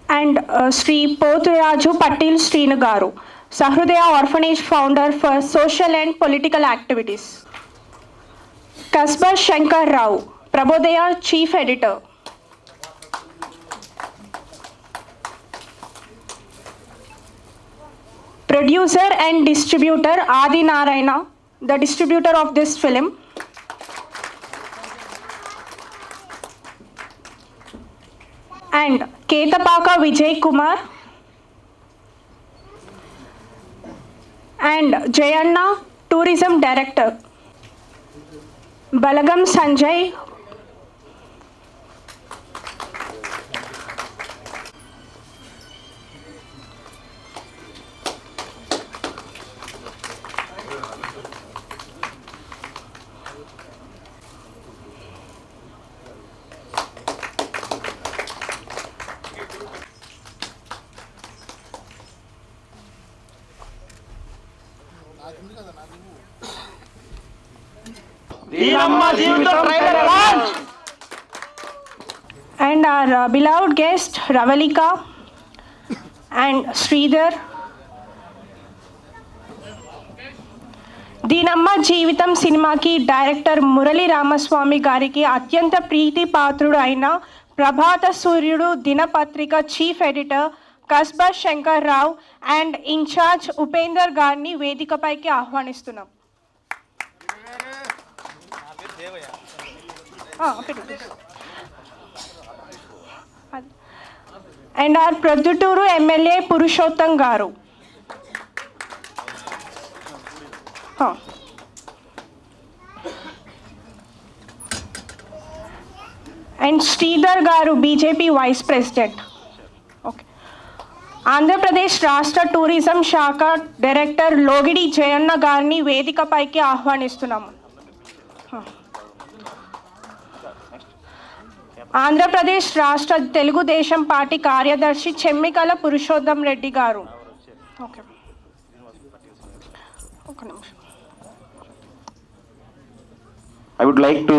and Sri Pothuraju Patil Srinu Garu, Sahridaya Orphanage founder for social and political activities. Kasbar Shankar Rao, Prabodaya Chief Editor. Producer and distributor Adi Narayana, the distributor of this film. And Ketapaka Vijay Kumar and Jayanna, tourism director. Balagam Sanjay, and our beloved guest Ravalika and Sridhar. దీనమ్మ జీవితం సినిమాకి director Murali Ramaswamy గారికి అత్యంత ప్రీతి పాత్రుడు అయిన ప్రభాత సూర్యుడు దినపత్రిక chief editor Kasba Shankar Rao and incharge Upender గారిని వేదికపైకి ఆహ్వానిస్తున్నాం. And are Proddatur MLA Purushottam గారు. అండ్ శ్రీధర్ గారు BJP vice president. Okay. Andhra Pradesh రాష్ట్ర టూరిజం శాఖ డైరెక్టర్ లోగిడి జయన్న గారిని వేదికపైకి ఆహ్వానిస్తున్నాము. ఆంధ్రప్రదేశ్ రాష్ట్ర తెలుగుదేశం పార్టీ కార్యదర్శి చెమ్మికల పురుషోత్తం రెడ్డి గారు. ఓకే, ఒక నిమిషం. I would like to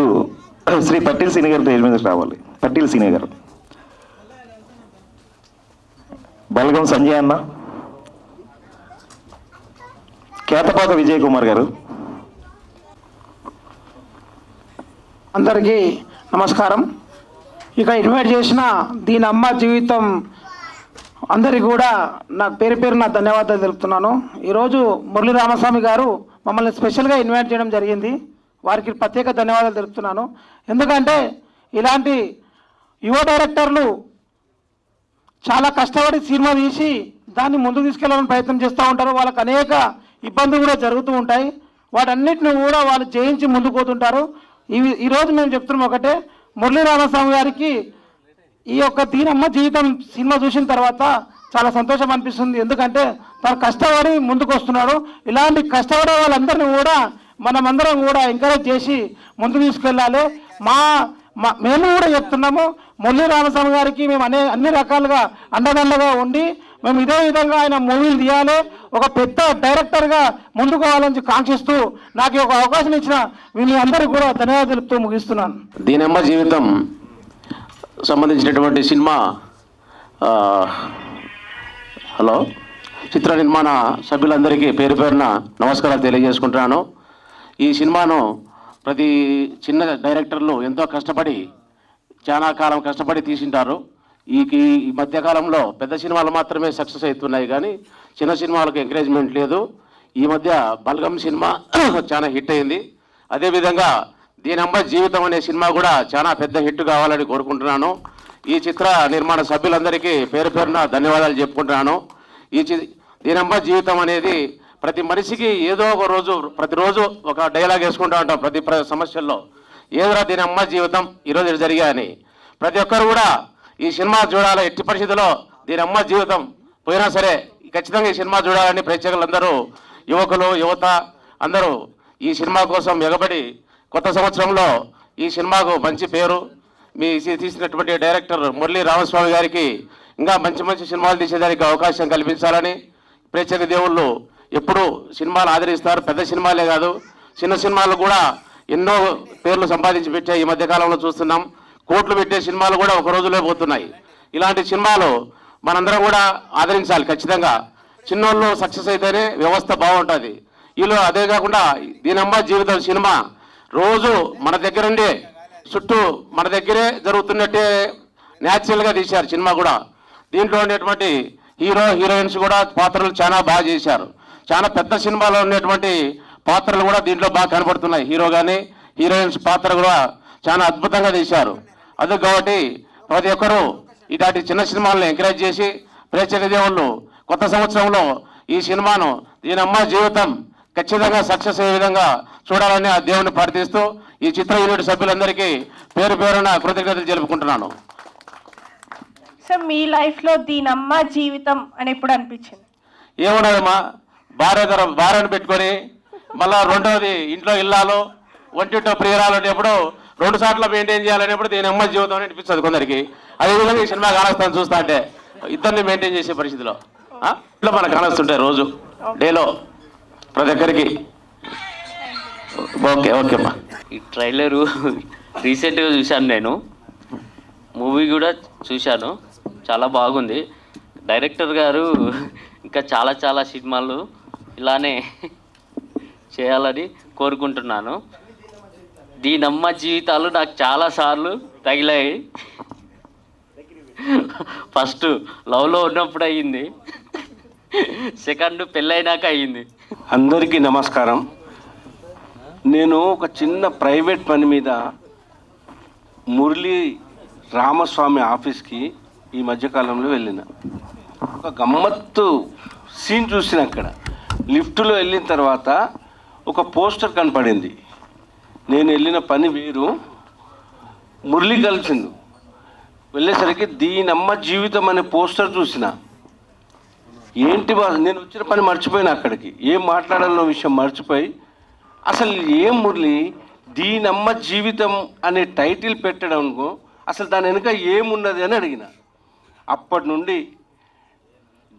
Shri పట్టిల్ సీని గారి పేరు మీద రావాలి. పట్టిల్ సీని గారు, బలగం సంజయ్ అన్న, కేతపాక విజయ్ కుమార్ గారు. అందరికీ నమస్కారం. ఇక ఇన్వైట్ చేసిన దీనమ్మ జీవితం అందరికీ కూడా నాకు పేరు పేరు నా ధన్యవాదాలు తెలుపుతున్నాను. ఈరోజు మురళీ రామస్వామి గారు మమ్మల్ని స్పెషల్గా ఇన్వైట్ చేయడం జరిగింది. వారికి ప్రత్యేక ధన్యవాదాలు తెలుపుతున్నాను. ఎందుకంటే ఇలాంటి యువ డైరెక్టర్లు చాలా కష్టపడి సినిమా తీసి దాన్ని ముందుకు తీసుకెళ్లాలని ప్రయత్నం చేస్తూ ఉంటారు. వాళ్ళకి అనేక ఇబ్బందులు కూడా జరుగుతూ ఉంటాయి. వాటన్నిటిని కూడా వాళ్ళు జయించి ముందుకు పోతుంటారు. ఈరోజు మేము చెప్తున్నాం ఒకటే, మురళీ రామస్వామి గారికి ఈ యొక్క దీనమ్మ జీవితం సినిమా చూసిన తర్వాత చాలా సంతోషం అనిపిస్తుంది. ఎందుకంటే తను కష్టపడి ముందుకు వస్తున్నాడు. ఇలాంటి కష్టపడే వాళ్ళందరినీ కూడా మనమందరం కూడా ఎంకరేజ్ చేసి ముందుకు తీసుకెళ్ళాలి. మేము కూడా చెప్తున్నాము, మురళీ రామస్వామి గారికి మేము అన్ని రకాలుగా అండదండగా ఉండి మేము ఇదే విధంగా ఆయన మూవీలు తీయాలి, ఒక పెద్ద డైరెక్టర్గా ముందుకు పోవాలని కాంక్షిస్తూ నాకు ఒక అవకాశం ఇచ్చిన మీ అందరికీ కూడా ధన్యవాదాలు తెలుపుతూ ముగిస్తున్నాను. దీనమ్మ జీవితం సంబంధించినటువంటి సినిమా హలో చిత్ర నిర్మాణ సభ్యులందరికీ పేరు పేరున నమస్కారాలు తెలియజేసుకుంటున్నాను. ఈ సినిమాను ప్రతి చిన్న డైరెక్టర్లు ఎంతో కష్టపడి చాలా కాలం కష్టపడి తీసింటారు. ఈ మధ్యకాలంలో పెద్ద సినిమాలు మాత్రమే సక్సెస్ అవుతున్నాయి, కానీ చిన్న సినిమాలకు ఎంకరేజ్మెంట్ లేదు. ఈ మధ్య బల్గం సినిమా చాలా హిట్ అయింది. అదేవిధంగా దీనమ్మ జీవితం అనే సినిమా కూడా చాలా పెద్ద హిట్ కావాలని కోరుకుంటున్నాను. ఈ చిత్ర నిర్మాణ సభ్యులందరికీ పేరు పేరున ధన్యవాదాలు చెప్పుకుంటున్నాను. దీనమ్మ జీవితం అనేది ప్రతి మనిషికి ఏదో ఒక రోజు ప్రతిరోజు ఒక డైలాగ్ వేసుకుంటూ ఉంటాం. ప్రతి సమస్యల్లో ఏదైనా దీనమ్మ జీవితం ఈరోజు జరిగాయని ప్రతి ఒక్కరు కూడా ఈ సినిమా చూడాలి. ఎట్టి పరిస్థితుల్లో దీనమ్మ జీవితం పోయినా సరే ఖచ్చితంగా ఈ సినిమా చూడాలని ప్రేక్షకులందరూ, యువకులు యువత అందరూ ఈ సినిమా కోసం ఎగబడి కొత్త సంవత్సరంలో ఈ సినిమాకు మంచి పేరు మీ తీసినటువంటి డైరెక్టర్ మురళీ రామస్వామి గారికి ఇంకా మంచి మంచి సినిమాలు తీసేదానికి అవకాశం కల్పించాలని ప్రేక్షక దేవుళ్ళు ఎప్పుడూ సినిమాలు ఆదరిస్తారు. పెద్ద సినిమాలే కాదు, చిన్న సినిమాలు కూడా ఎన్నో పేర్లు సంపాదించి పెట్టే ఈ మధ్యకాలంలో చూస్తున్నాం. కోట్లు పెట్టే సినిమాలు కూడా ఒక రోజులో పోతున్నాయి. ఇలాంటి సినిమాలు మనందరం కూడా ఆదరించాలి ఖచ్చితంగా. చిన్నోళ్ళు సక్సెస్ అయితేనే వ్యవస్థ బాగుంటుంది. వీళ్ళు అదే కాకుండా దీనమ్మ జీవితం సినిమా రోజు మన దగ్గరుండి చుట్టూ మన దగ్గరే జరుగుతున్నట్టే న్యాచురల్గా తీశారు సినిమా కూడా. దీంట్లో ఉండేటువంటి హీరో హీరోయిన్స్ కూడా పాత్రలు చాలా బాగా చేశారు. చాలా పెద్ద సినిమాలో ఉండేటువంటి పాత్రలు కూడా దీంట్లో బాగా కనబడుతున్నాయి. హీరో కానీ హీరోయిన్స్ పాత్ర కూడా చాలా అద్భుతంగా తీశారు. అది కాబట్టి ప్రతి ఒక్కరూ ఇలాంటి చిన్న సినిమాలను ఎంకరేజ్ చేసి ప్రేక్షక దేవుళ్ళు కొత్త సంవత్సరంలో ఈ సినిమాను దీనమ్మ జీవితం ఖచ్చితంగా సక్సెస్ అయ్యే విధంగా చూడాలని ఆ దేవుని ప్రార్థిస్తూ ఈ చిత్ర యూనిట్ సభ్యులందరికీ పేరు పేరున కృతజ్ఞతలు తెలుపుకుంటున్నాను. సార్ మీ లైఫ్లో దీనమ్మ జీవితం అని ఎప్పుడు అనిపించింది? ఏమున్నదమ్మా, భార్యను పెట్టుకొని మళ్ళా రెండవది ఇంట్లో ఇల్లాలు ఒంటింటో ప్రియురాలు అనేప్పుడు 2 సార్లు మెయింటైన్ చేయాలనేప్పుడు దీని అమ్మ జీవితం అని అనిపిస్తుంది కొందరికి. అదేవిధంగా ఈ సినిమా కానొస్తాను చూస్తా అంటే ఇద్దరిని మెయింటైన్ చేసే పరిస్థితిలో ఇట్లా మనకు కానొస్తుంటాయి రోజు డేలో ప్రతి ఒక్కరికి. ఓకే అమ్మా. ఈ ట్రైలరు రీసెంట్గా చూశాను, నేను మూవీ కూడా చూశాను, చాలా బాగుంది. డైరెక్టర్ గారు ఇంకా చాలా చాలా సినిమాలు ఇలానే చేయాలని కోరుకుంటున్నాను. దీనమ్మ జీవితాలు నాకు చాలాసార్లు తగిలాయి. ఫస్ట్ లవ్లో ఉన్నప్పుడు అయ్యింది, సెకండ్ పెళ్ళైనాక అయ్యింది. అందరికీ నమస్కారం. నేను ఒక చిన్న ప్రైవేట్ పని మీద మురళీ రామస్వామి ఆఫీస్కి ఈ మధ్యకాలంలో వెళ్ళిన. ఒక గమ్మత్తు సీన్ చూసిన అక్కడ లిఫ్ట్లో వెళ్ళిన తర్వాత ఒక పోస్టర్ కనపడింది. నేను వెళ్ళిన పని వేరు, మురళి కలిసిండు. వెళ్ళేసరికి దీనమ్మ జీవితం అనే పోస్టర్ చూసిన. ఏంటి నేను వచ్చిన పని మర్చిపోయినా, అక్కడికి ఏం మాట్లాడాలన్న విషయం మర్చిపోయి అసలు ఏం మురళి దీనమ్మ జీవితం అనే టైటిల్ పెట్టడంకు అసలు దాని వెనుక ఏమున్నది అని అడిగిన. అప్పటి నుండి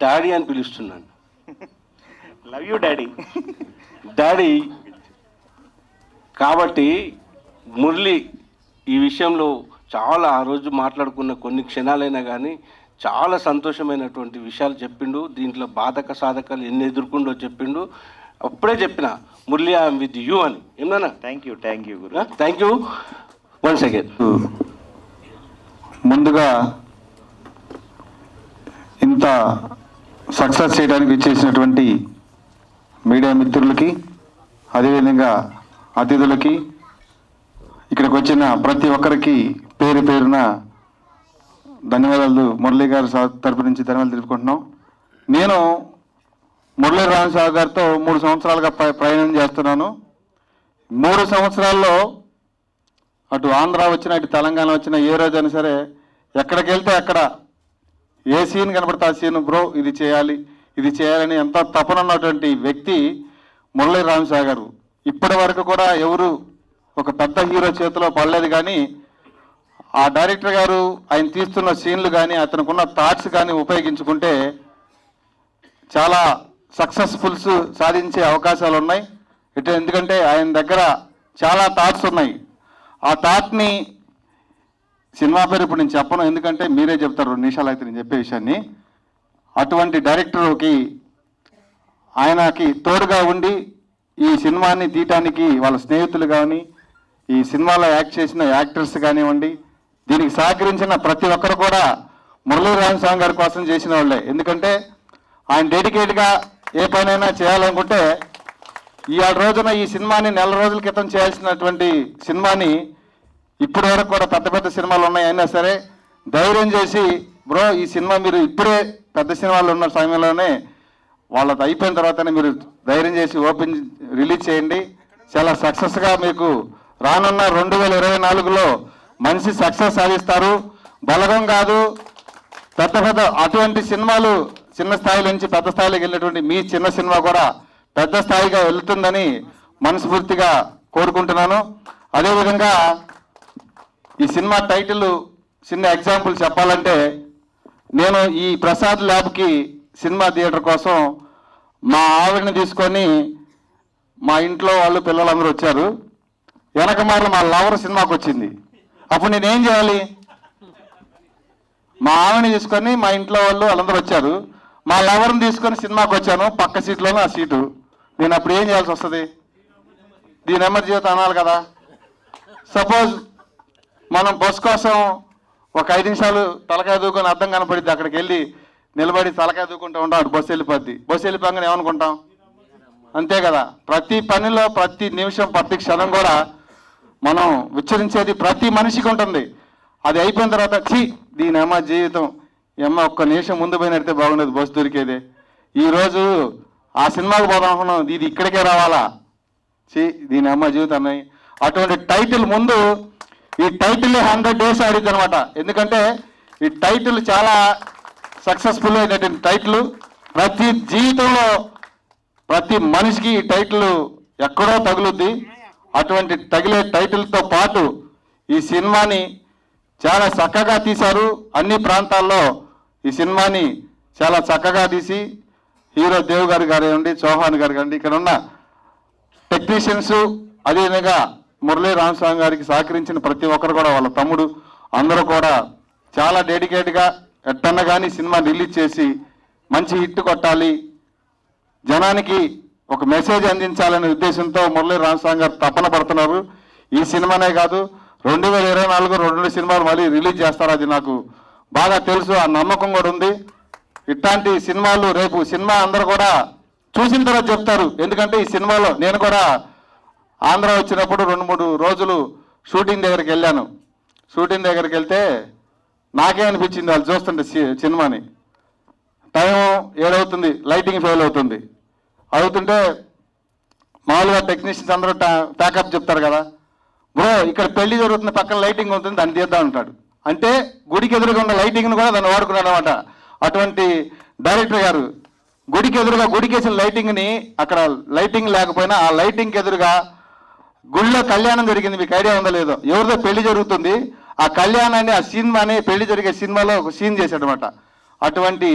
డాడీ అని పిలుస్తున్నాను. Love you daddy. డాడీ కాబట్టి మురళి ఈ విషయంలో చాలా ఆ రోజు మాట్లాడుకున్న కొన్ని క్షణాలైనా కానీ చాలా సంతోషమైనటువంటి విషయాలు చెప్పిండు. దీంట్లో బాధక సాధకాలు ఎన్ని ఎదుర్కొండో చెప్పిండు. అప్పుడే చెప్పిన మురళి ఐఎమ్ విత్ యూ అని. ఏమన్నా thank you Guru. Thank you once again. ముందుగా ఇంత సక్సెస్ చేయడానికి ఇచ్చేసినటువంటి మీడియా మిత్రులకి, అదేవిధంగా అతిథులకి, ఇక్కడికి వచ్చిన ప్రతి ఒక్కరికి పేరు పేరున ధన్యవాదాలు. మురళీ గారి తరపు నుంచి ధన్యవాదాలు తెలుపుకుంటున్నాం. నేను మురళీ రామస్వామి గారితో 3 సంవత్సరాలుగా ప్రయాణం చేస్తున్నాను. 3 సంవత్సరాల్లో అటు ఆంధ్ర వచ్చినా ఇటు తెలంగాణ వచ్చినా ఏ రోజైనా సరే ఎక్కడికి వెళ్తే అక్కడ ఏ సీన్ కనబడితే ఆ సీన్ బ్రో ఇది చేయాలని ఎంత తపనున్నటువంటి వ్యక్తి మురళీ రామస్వామి గారు. ఇప్పటి వరకు కూడా ఎవరు ఒక పెద్ద హీరో చేతిలో పడలేదు, కానీ ఆ డైరెక్టర్ గారు ఆయన తీస్తున్న సీన్లు కానీ అతనుకున్న థాట్స్ కానీ ఉపయోగించుకుంటే చాలా సక్సెస్ఫుల్స్ సాధించే అవకాశాలు ఉన్నాయి. ఎందుకంటే ఆయన దగ్గర చాలా థాట్స్ ఉన్నాయి. ఆ థాట్ని సినిమా పేరు ఇప్పుడు నేను చెప్పను, ఎందుకంటే మీరే చెప్తారు 2 నిమిషాలు అయితే నేను చెప్పే విషయాన్ని. అటువంటి డైరెక్టర్కి ఆయనకి తోడుగా ఉండి ఈ సినిమాని తీయటానికి వాళ్ళ స్నేహితులు కానీ ఈ సినిమాలో యాక్ట్ చేసిన యాక్టర్స్ కానివ్వండి, దీనికి సహకరించిన ప్రతి ఒక్కరు కూడా మురళీ రామస్వామి గారి కోసం చేసిన వాళ్ళే. ఎందుకంటే ఆయన డెడికేట్గా ఏ పనైనా చేయాలనుకుంటే ఇవాళ రోజున ఈ సినిమాని 4 రోజుల క్రితం చేయాల్సినటువంటి సినిమాని ఇప్పటి వరకు కూడా పెద్ద పెద్ద సినిమాలు ఉన్నాయి అయినా సరే ధైర్యం చేసి బ్రో ఈ సినిమా మీరు ఇప్పుడే పెద్ద సినిమాలు ఉన్న సమయంలోనే వాళ్ళది అయిపోయిన తర్వాతనే మీరు ధైర్యం చేసి ఓపెన్ రిలీజ్ చేయండి, చాలా సక్సెస్గా మీకు రానున్న 2024లో మంచి సక్సెస్ సాధిస్తారు. బలగం కాదు, పెద్ద పెద్ద అటువంటి సినిమాలు చిన్న స్థాయి నుంచి పెద్ద స్థాయిలోకి వెళ్ళినటువంటి మీ చిన్న సినిమా కూడా పెద్ద స్థాయిగా వెళ్తుందని మనస్ఫూర్తిగా కోరుకుంటున్నాను. అదేవిధంగా ఈ సినిమా టైటిల్ చిన్న ఎగ్జాంపుల్ చెప్పాలంటే, నేను ఈ ప్రసాద్ ల్యాబ్కి సినిమా థియేటర్ కోసం మా ఆవిడని తీసుకొని మా ఇంట్లో వాళ్ళు పిల్లలందరూ వచ్చారు. వెనక మార్లు మా లవర్ సినిమాకి వచ్చింది. అప్పుడు నేనేం చేయాలి? మా ఆమెని తీసుకొని మా ఇంట్లో వాళ్ళు వాళ్ళందరూ వచ్చారు. మా లవర్ని తీసుకొని సినిమాకి వచ్చాను, పక్క సీట్లోనే ఆ సీటు. నేను అప్పుడు ఏం చేయాల్సి వస్తుంది? దీని నెమ్మది జీవితం అనాలి కదా. సపోజ్ మనం బస్ కోసం ఒక 5 నిమిషాలు తలకాయ దూకొని అర్థం కనపడిద్ది, అక్కడికి వెళ్ళి నిలబడి తలకాయ దూకుంటూ ఉంటాం, అటు బస్సు వెళ్ళిపోద్ది. బస్సు వెళ్ళిపోగానే ఏమనుకుంటాం? అంతే కదా. ప్రతి పనిలో ప్రతి నిమిషం ప్రతి క్షణం కూడా మనం ఉచ్చరించేది ప్రతి మనిషికి ఉంటుంది. అది అయిపోయిన తర్వాత దీని అమ్మ జీవితం, ఈ అమ్మ ఒక్క నిమిషం ముందు పోయినడితే బాగుండేది, బస్సు దొరికేది. ఈరోజు ఆ సినిమాకి పోదాం అనుకున్నాం, ఇది ఇక్కడికే రావాలా, దీని అమ్మ జీవితం అన్నాయి. అటువంటి టైటిల్ ముందు ఈ టైటిల్ 100 days ఆడిద్ది అనమాట. ఎందుకంటే ఈ టైటిల్ చాలా సక్సెస్ఫుల్ అయినటువంటి టైటిల్. ప్రతి జీవితంలో ప్రతి మనిషికి ఈ టైటిల్ ఎక్కడో తగులుద్ది. అటువంటి తగిలే టైటిల్తో పాటు ఈ సినిమాని చాలా చక్కగా తీశారు. అన్ని ప్రాంతాల్లో ఈ సినిమాని చాలా చక్కగా తీసి హీరో దేవ్ గారు కానివ్వండి, చౌహాన్ గారు కానివ్వండి, ఇక్కడ ఉన్న టెక్నీషియన్స్, అదేవిధంగా మురళీ రామస్వామి గారికి సహకరించిన ప్రతి ఒక్కరు కూడా, వాళ్ళ తమ్ముడు అందరూ కూడా చాలా డెడికేట్గా ఎట్టన్నా కానీ సినిమా రిలీజ్ చేసి మంచి హిట్ కొట్టాలి, జనానికి ఒక మెసేజ్ అందించాలనే ఉద్దేశంతో మురళీ రామస్వామి గారు తపన పడుతున్నారు. ఈ సినిమానే కాదు, 2024 2 సినిమాలు మళ్ళీ రిలీజ్ చేస్తారు, అది నాకు బాగా తెలుసు, ఆ నమ్మకం కూడా ఉంది. ఇట్లాంటి సినిమాలు రేపు సినిమా అందరూ కూడా చూసిన తర్వాత చెప్తారు. ఎందుకంటే ఈ సినిమాలో నేను కూడా ఆంధ్ర వచ్చినప్పుడు 2-3 రోజులు షూటింగ్ దగ్గరికి వెళ్ళాను. షూటింగ్ దగ్గరికి వెళ్తే నాకే అనిపించింది వాళ్ళు చూస్తుంటే సినిమాని. టైం 7 అవుతుంది, లైటింగ్ ఫెయిల్ అవుతుంటే మామూలుగా టెక్నీషియన్స్ అందరూ ప్యాకప్ చెప్తారు కదా, బ్రో ఇక్కడ పెళ్లి జరుగుతున్న పక్కన లైటింగ్ ఉంటుంది, దాన్ని తీద్దాం అంటాడు. అంటే గుడికి ఎదురుగా ఉన్న లైటింగ్ను కూడా దాన్ని వాడుకున్నాడు అనమాట. అటువంటి డైరెక్టర్ గారు గుడికి ఎదురుగా గుడికేసిన లైటింగ్ని, అక్కడ లైటింగ్ లేకపోయినా ఆ లైటింగ్కి ఎదురుగా గుళ్ళో కళ్యాణం జరిగింది, మీకు ఐడియా ఉందో లేదో, ఎవరిదో పెళ్లి జరుగుతుంది, ఆ కళ్యాణాన్ని, ఆ సినిమాని పెళ్లి జరిగే సినిమాలో ఒక సీన్ చేశాడు అనమాట. అటువంటి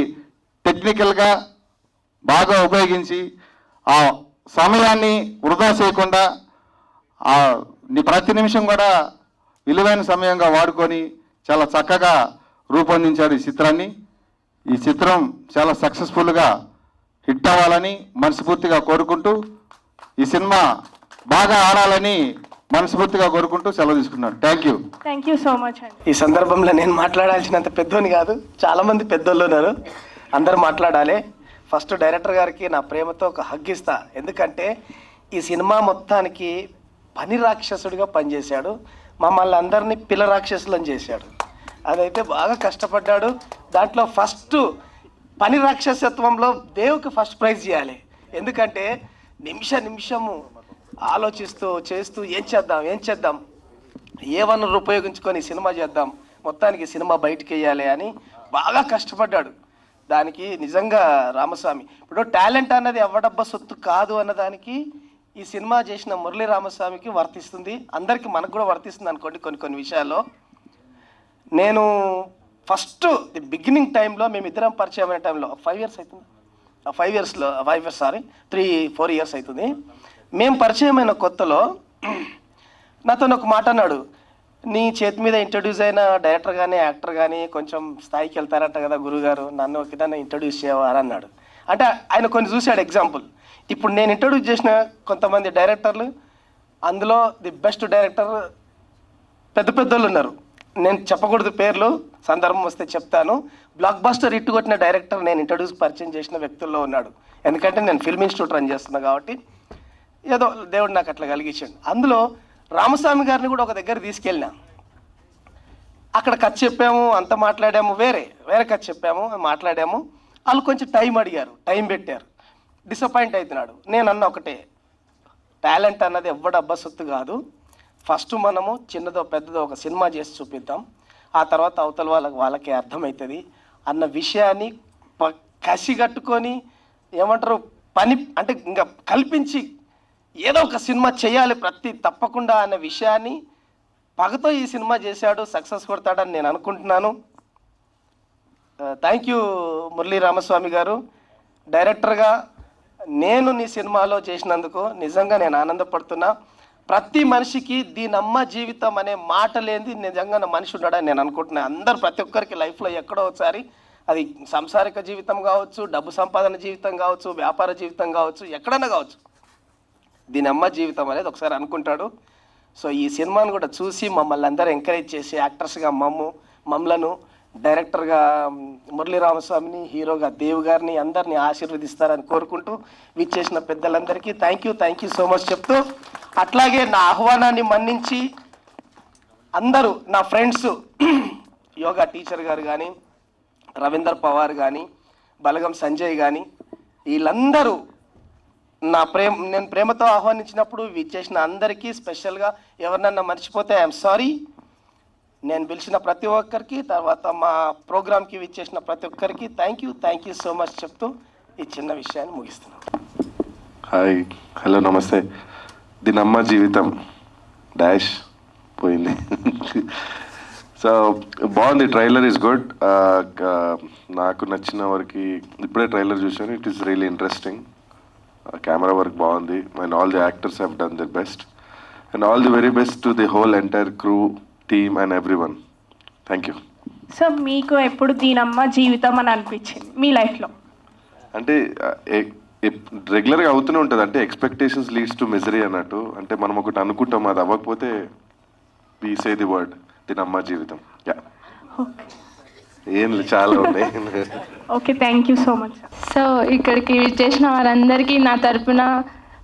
టెక్నికల్గా బాగా ఉపయోగించి ఆ సమయాన్ని వృధా చేయకుండా ప్రతి నిమిషం కూడా విలువైన సమయంగా వాడుకొని చాలా చక్కగా రూపొందించాడు ఈ చిత్రాన్ని. ఈ చిత్రం చాలా సక్సెస్ఫుల్గా హిట్ అవ్వాలని మనస్ఫూర్తిగా కోరుకుంటూ, ఈ సినిమా బాగా ఆడాలని మనస్ఫూర్తిగా కోరుకుంటూ సెలవు తీసుకున్నాను. థ్యాంక్ యూ సో మచ్ అండి. ఈ సందర్భంలో నేను మాట్లాడాల్సినంత పెద్దోని కాదు, చాలామంది పెద్దోళ్ళు ఉన్నారు, అందరూ మాట్లాడాలి. ఫస్ట్ డైరెక్టర్ గారికి నా ప్రేమతో ఒక హగ్ ఇస్తా. ఎందుకంటే ఈ సినిమా మొత్తానికి పని రాక్షసుడిగా పనిచేశాడు, మమ్మల్ని అందరినీ పిల్ల రాక్షసులను చేశాడు. అదైతే బాగా కష్టపడ్డాడు. దాంట్లో ఫస్ట్ పని రాక్షసత్వంలో దేవుకి ఫస్ట్ ప్రైజ్ ఇవ్వాలి. ఎందుకంటే నిమిషము ఆలోచిస్తూ చేస్తూ ఏం చేద్దాం, ఏ వనరు ఉపయోగించుకొని సినిమా చేద్దాం, మొత్తానికి సినిమా బయటికి వేయాలి అని బాగా కష్టపడ్డాడు. దానికి నిజంగా రామస్వామి, ఇప్పుడు టాలెంట్ అన్నది ఎవడబ్బ సొత్తు కాదు అన్నదానికి ఈ సినిమా చేసిన మురళీ రామస్వామికి వర్తిస్తుంది, అందరికీ మనకు కూడా వర్తిస్తుంది అనుకోండి. కొన్ని విషయాల్లో నేను ఫస్ట్ ది బిగినింగ్ టైంలో మేమిద్దరం పరిచయం అయిన టైంలో 5 years అవుతుంది, 3-4 years అవుతుంది. మేము పరిచయం అయిన కొత్తలో నాతో ఒక మాట అన్నాడు, నీ చేతి మీద ఇంట్రడ్యూస్ అయిన డైరెక్టర్ కానీ యాక్టర్ కానీ కొంచెం స్థాయికి వెళ్తారట కదా గురుగారు, నన్ను ఒకదాన్ని ఇంట్రడ్యూస్ చేయవారు అన్నాడు. అంటే ఆయన కొన్ని చూశాడు ఎగ్జాంపుల్. ఇప్పుడు నేను ఇంట్రడ్యూస్ చేసిన కొంతమంది డైరెక్టర్లు, అందులో ది బెస్ట్ డైరెక్టర్ పెద్దోళ్ళు ఉన్నారు. నేను చెప్పకూడదు పేర్లు, సందర్భం వస్తే చెప్తాను. బ్లాక్ బస్టర్ హిట్ కొట్టిన డైరెక్టర్ నేను పరిచయం చేసిన వ్యక్తుల్లో ఉన్నాడు. ఎందుకంటే నేను ఫిల్మ్ ఇన్స్టిట్యూట్ రన్ చేస్తున్నా కాబట్టి ఏదో దేవుడు నాకు అట్లా కలిగించాడు. అందులో రామస్వామి గారిని కూడా ఒక దగ్గర తీసుకెళ్ళినా. అక్కడ కథ చెప్పాము, అంత మాట్లాడాము, వేరే కథ చెప్పాము, మాట్లాడాము. వాళ్ళు కొంచెం టైం అడిగారు, టైం పెట్టారు. డిసప్పాయింట్ అవుతున్నాడు. నేను అన్న ఒకటే, టాలెంట్ అన్నది ఎవ్వడబ్బా సొత్తు కాదు. ఫస్ట్ మనము చిన్నదో పెద్దదో ఒక సినిమా చేసి చూపిద్దాం, ఆ తర్వాత అవతల వాళ్ళకి అర్థమవుతుంది అన్న విషయాన్ని కసి కట్టుకొని ఏమంటారు పని అంటే ఇంకా కల్పించి ఏదో ఒక సినిమా చేయాలి తప్పకుండా అన్న విషయాన్ని పగతో ఈ సినిమా చేశాడు. సక్సెస్ కొడతాడని నేను అనుకుంటున్నాను. థ్యాంక్ యూ మురళీ రామస్వామి గారు. డైరెక్టర్గా నేను నీ సినిమాలో చేసినందుకు నిజంగా నేను ఆనందపడుతున్నా. ప్రతి మనిషికి దీనమ్మ జీవితం అనే మాట లేనిది నిజంగా మనిషి ఉన్నాడని నేను అనుకుంటున్నాను. అందరు ప్రతి ఒక్కరికి లైఫ్లో ఎక్కడో ఒకసారి, అది సంసారిక జీవితం కావచ్చు, డబ్బు సంపాదన జీవితం కావచ్చు, వ్యాపార జీవితం కావచ్చు, ఎక్కడైనా కావచ్చు, దీనమ్మ జీవితం అనేది ఒకసారి అనుకుంటాడు. సో ఈ సినిమాను కూడా చూసి మమ్మల్ని అందరూ ఎంకరేజ్ చేసి, యాక్టర్స్గా మమ్మలను, డైరెక్టర్గా మురళీ రామస్వామిని, హీరోగా దేవ్ గారిని అందరినీ ఆశీర్వదిస్తారని కోరుకుంటూ విచ్చేసిన పెద్దలందరికీ థ్యాంక్ యూ సో మచ్ చెప్తూ, అట్లాగే నా ఆహ్వానాన్ని మన్నించి అందరూ నా ఫ్రెండ్స్, యోగా టీచర్ గారు కానీ, రవీందర్ పవార్ కానీ, బలగం సంజయ్ కానీ, వీళ్ళందరూ నేను ప్రేమతో ఆహ్వానించినప్పుడు విచ్చేసిన అందరికీ, స్పెషల్గా ఎవరినన్నా మర్చిపోతే ఐఎమ్ సారీ. నేను పిలిచిన ప్రతి ఒక్కరికి, తర్వాత మా ప్రోగ్రామ్కి విచ్చేసిన ప్రతి ఒక్కరికి థ్యాంక్ యూ సో మచ్ చెప్తూ ఈ చిన్న విషయాన్ని ముగిస్తున్నాను. హాయ్, హలో, నమస్తే. దీనమ్మ జీవితం డాష్ పోయింది. సో బాగుంది, ట్రైలర్ ఈజ్ గుడ్. నాకు నచ్చిన వరకు ఇప్పుడే ట్రైలర్ చూశాను. It is really interesting. Camera work బాగుంది and all the actors have done their best and all the very best to the whole entire crew, team and everyone. Thank you. So మీకు ఎప్పుడు దీనమ్మ జీవితం అని అనిపించింది మీ లైఫ్లో? అంటే రెగ్యులర్గా అవుతూనే ఉంటుంది. అంటే ఎక్స్పెక్టేషన్స్ లీడ్స్ టు మిజరీ అన్నట్టు. అంటే మనం ఒకటి అనుకుంటాం, అది అవ్వకపోతే వి సే ది వర్డ్ దీనమ్మ జీవితం. యా, ఏం చాలా ఉన్నాయి. Okay, thank you so much. So ఇక్కడికి చేసిన వారందరికీ నా తరపున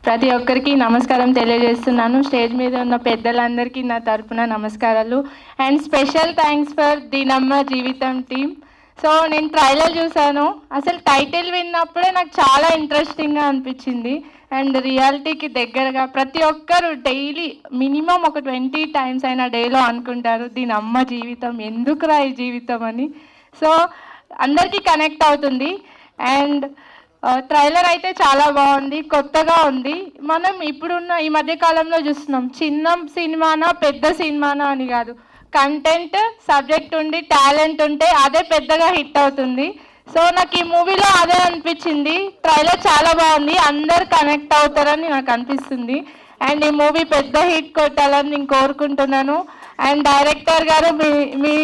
ప్రతి ఒక్కరికి నమస్కారం తెలియజేస్తున్నాను. స్టేజ్ మీద ఉన్న పెద్దలందరికీ నా తరపున నమస్కారాలు. అండ్ స్పెషల్ థ్యాంక్స్ ఫర్ దీనమ్మ జీవితం టీమ్. సో నేను ట్రైలర్ చూసాను, అసలు టైటిల్ విన్నప్పుడే నాకు చాలా ఇంట్రెస్టింగ్గా అనిపించింది. అండ్ రియాలిటీకి దగ్గరగా ప్రతి ఒక్కరు డైలీ మినిమం ఒక 20 times అయినా డేలో అనుకుంటారు దీనమ్మ జీవితం, ఎందుకురా ఈ జీవితం అని. సో అందరికీ కనెక్ట్ అవుతుంది. అండ్ ట్రైలర్ అయితే చాలా బాగుంది, కొత్తగా ఉంది. మనం ఇప్పుడున్న ఈ మధ్యకాలంలో చూస్తున్నాం, చిన్న సినిమానా పెద్ద సినిమానా అని కాదు, కంటెంట్, సబ్జెక్ట్ ఉండి టాలెంట్ ఉంటే అదే పెద్దగా హిట్ అవుతుంది. సో నాకు ఈ మూవీలో అదే అనిపించింది. ట్రైలర్ చాలా బాగుంది, అందరు కనెక్ట్ అవుతారని నాకు అనిపిస్తుంది. అండ్ ఈ మూవీ పెద్ద హిట్ కొట్టాలని నేను కోరుకుంటున్నాను. అండ్ డైరెక్టర్ గారు మీ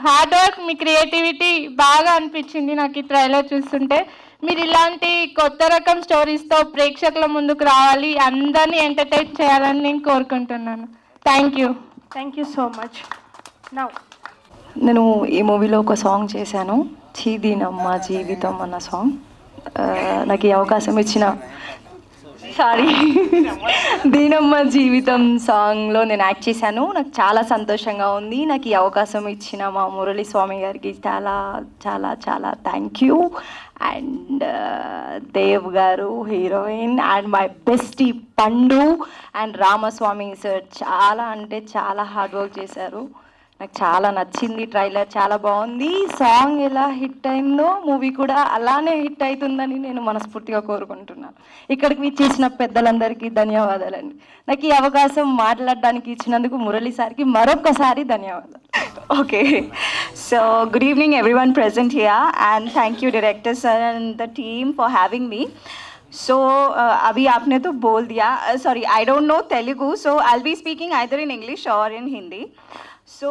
హార్డ్ వర్క్, మీ క్రియేటివిటీ బాగా అనిపించింది నాకు ఈ ట్రైలర్ చూస్తుంటే. మీరు ఇలాంటి కొత్త రకం స్టోరీస్తో ప్రేక్షకుల ముందుకు రావాలి, అందరినీ ఎంటర్టైన్ చేయాలని నేను కోరుకుంటున్నాను. Thank you so much. నేను ఈ మూవీలో ఒక సాంగ్ చేశాను, దీనమ్మ జీవితం అన్న సాంగ్. నాకు ఈ అవకాశం ఇచ్చిన దీనమ్మ జీవితం సాంగ్లో నేను యాక్ట్ చేశాను. నాకు చాలా సంతోషంగా ఉంది. నాకు ఈ అవకాశం ఇచ్చిన మా మురళీ స్వామి గారికి చాలా చాలా చాలా థ్యాంక్ యూ. అండ్ దేవ్ గారు హీరోయిన్, అండ్ మై బెస్టీ పండు అండ్ రామస్వామి సార్ చాలా అంటే చాలా హార్డ్ వర్క్ చేశారు. నాకు చాలా నచ్చింది ట్రైలర్, చాలా బాగుంది. సాంగ్ ఎలా హిట్ అయిందో మూవీ కూడా అలానే హిట్ అవుతుందని నేను మనస్ఫూర్తిగా కోరుకుంటున్నాను. ఇక్కడికి విచ్చేసిన పెద్దలందరికీ ధన్యవాదాలండి. నాకు ఈ అవకాశం మాట్లాడడానికి ఇచ్చినందుకు మురళి సార్కి మరొకసారి ధన్యవాదాలు. Okay, so good evening everyone present here, and thank you director sir and the team for having me. So abhi aapne to bol diya, sorry I don't know Telugu, so I'll be speaking either in English or in Hindi. So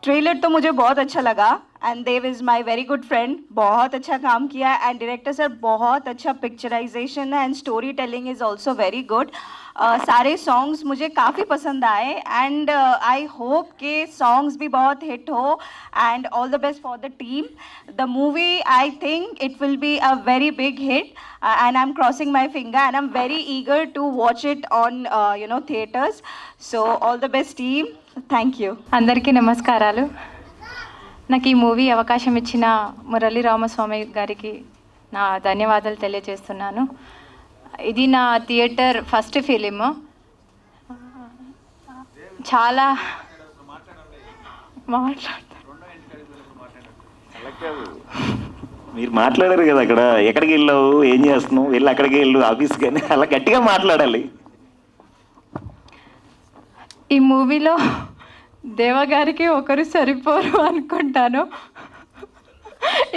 trailer तो मुझे बहुत अच्छा लगा and Dev is my very good friend, बहुत अच्छा काम किया. And director sir बहुत अच्छा picturisation and story telling is also very good. सारे सॉन्ग्स मुझे काफ़ी पसंद आए एंड आई होप के सॉन्ग्स भी बहुत हिट हो. And all the best for the team. The movie I think it will be a very big hit and I'm crossing my finger and I'm very eager to watch it on theaters. So all the best team. Thank you. అందరికీ నమస్కారాలు. నాకు ఈ movie అవకాశం ఇచ్చిన మురళీ రామస్వామి గారికి నా ధన్యవాదాలు తెలియజేస్తున్నాను. ఇది నా థియేటర్ ఫస్ట్ ఫిలిం. చాలా మీరు మాట్లాడారు కదా అక్కడ, ఎక్కడికి వెళ్ళావు, ఏం చేస్తున్నావు, వెళ్ళి అక్కడికి వెళ్ళు ఆఫీస్కి అని అలా గట్టిగా మాట్లాడాలి. ఈ మూవీలో దేవగారికి ఒకరు సరిపోరు అనుకుంటాను.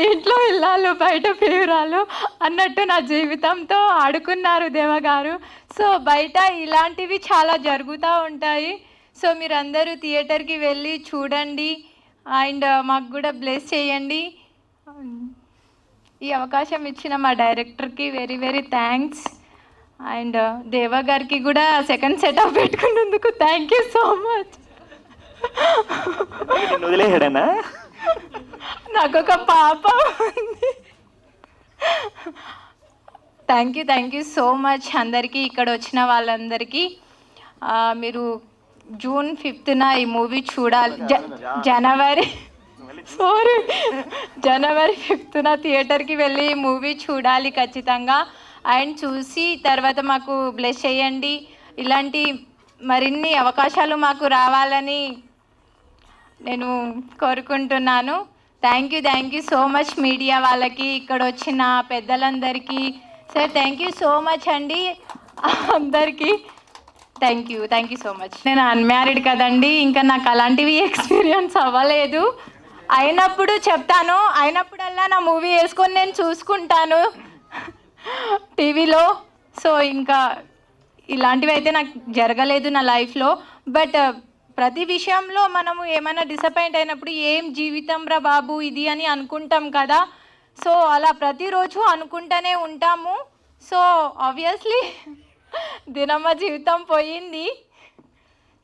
ఇంట్లో ఇల్లాలు బయట ప్రియురాలు అన్నట్టు నా జీవితంతో ఆడుకున్నారు దేవగారు. సో బయట ఇలాంటివి చాలా జరుగుతూ ఉంటాయి. సో మీరందరూ థియేటర్కి వెళ్ళి చూడండి అండ్ మాకు కూడా బ్లెస్ చేయండి. ఈ అవకాశం ఇచ్చిన మా డైరెక్టర్కి very very thanks and Deva గారికి కూడా సెకండ్ సెటప్ పెట్టుకున్నందుకు థ్యాంక్ యూ సో మచ్. వదిలేయడనా? నాకు ఒక పాప ఉంది. థ్యాంక్ యూ సో మచ్ అందరికీ, ఇక్కడ వచ్చిన వాళ్ళందరికీ. మీరు జూన్ 5th ఈ మూవీ చూడాలి. జనవరి 5th థియేటర్కి వెళ్ళి ఈ మూవీ చూడాలి ఖచ్చితంగా. అండ్ చూసి తర్వాత మాకు బ్లెస్ చేయండి. ఇలాంటి మరిన్ని అవకాశాలు మాకు రావాలని నేను కోరుకుంటున్నాను. Thank you so much media వాళ్ళకి, ఇక్కడ వచ్చిన పెద్దలందరికీ. Sir thank you so much అండి అందరికీ. Thank you so much. నేను అన్మ్యారీడ్ కదండి, ఇంకా నాకు అలాంటివి ఎక్స్పీరియన్స్ అవ్వలేదు. అయినప్పుడు చెప్తాను, అయినప్పుడల్లా నా మూవీ వేసుకొని నేను చూసుకుంటాను టీవీలో. సో ఇంకా ఇలాంటివి అయితే నాకు జరగలేదు నా లైఫ్లో. బట్ ప్రతి విషయంలో మనము ఏమైనా డిసప్పాయింట్ అయినప్పుడు ఏం జీవితం రా బాబు ఇది అని అనుకుంటాం కదా. సో అలా ప్రతిరోజు అనుకుంటూనే ఉంటాము. సో ఆబ్వియస్లీ దినమ్మ జీవితం పోయింది.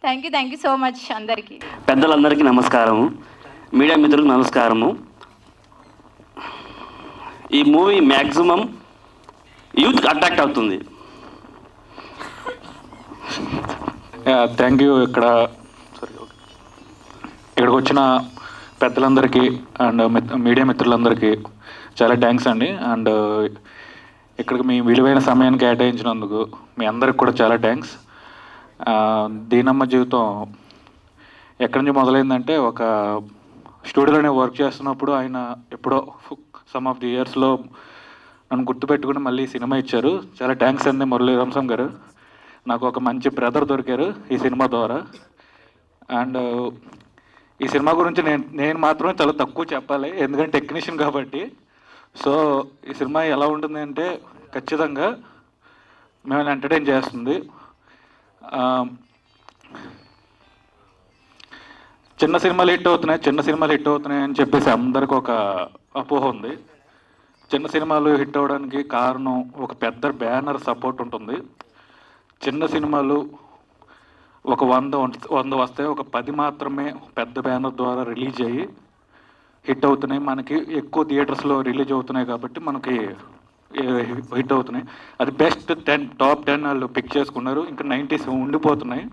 థ్యాంక్ యూ సో మచ్ అందరికీ. పెద్దలందరికీ నమస్కారము, మీడియా మిత్రులకు నమస్కారము. ఈ మూవీ మ్యాక్సిమం యూత్కి అట్రాక్ట్ అవుతుంది. Thank you. ఇక్కడికి వచ్చిన పెద్దలందరికీ అండ్ మీడియా మిత్రులందరికీ చాలా థ్యాంక్స్ అండి. అండ్ ఇక్కడికి మీ విలువైన సమయాన్ని కేటాయించినందుకు మీ అందరికి కూడా చాలా థ్యాంక్స్. దీనమ్మ జీవితం ఎక్కడి నుంచి మొదలైందంటే, ఒక స్టూడియోలోనే వర్క్ చేస్తున్నప్పుడు ఆయన ఎప్పుడో సమ్ ఆఫ్ ది ఇయర్స్లో నన్ను గుర్తుపెట్టుకుని మళ్ళీ సినిమా ఇచ్చారు. చాలా థ్యాంక్స్ అండి మురళీ రామస్వామి గారు. నాకు ఒక మంచి బ్రదర్ దొరికారు ఈ సినిమా ద్వారా. అండ్ ఈ సినిమా గురించి నేను మాత్రమే చాలా తక్కువ చెప్పాలి, ఎందుకంటే టెక్నీషియన్ కాబట్టి. సో ఈ సినిమా ఎలా ఉంటుంది అంటే, ఖచ్చితంగా మిమ్మల్ని ఎంటర్టైన్ చేస్తుంది. చిన్న సినిమాలు హిట్ అవుతున్నాయి అని చెప్పేసి అందరికి ఒక అపోహ ఉంది. చిన్న సినిమాలు హిట్ అవ్వడానికి కారణం ఒక పెద్ద బ్యానర్ సపోర్ట్ ఉంటుంది. చిన్న సినిమాలు ఒక 100 వస్తే ఒక 10 మాత్రమే పెద్ద బ్యానర్ ద్వారా రిలీజ్ అయ్యి హిట్ అవుతున్నాయి. మనకి ఎక్కువ థియేటర్స్లో రిలీజ్ అవుతున్నాయి కాబట్టి మనకి హిట్ అవుతున్నాయి. అది బెస్ట్ 10 టాప్ 10 వాళ్ళు పిక్ చేసుకున్నారు. ఇంకా 90s ఉండిపోతున్నాయి.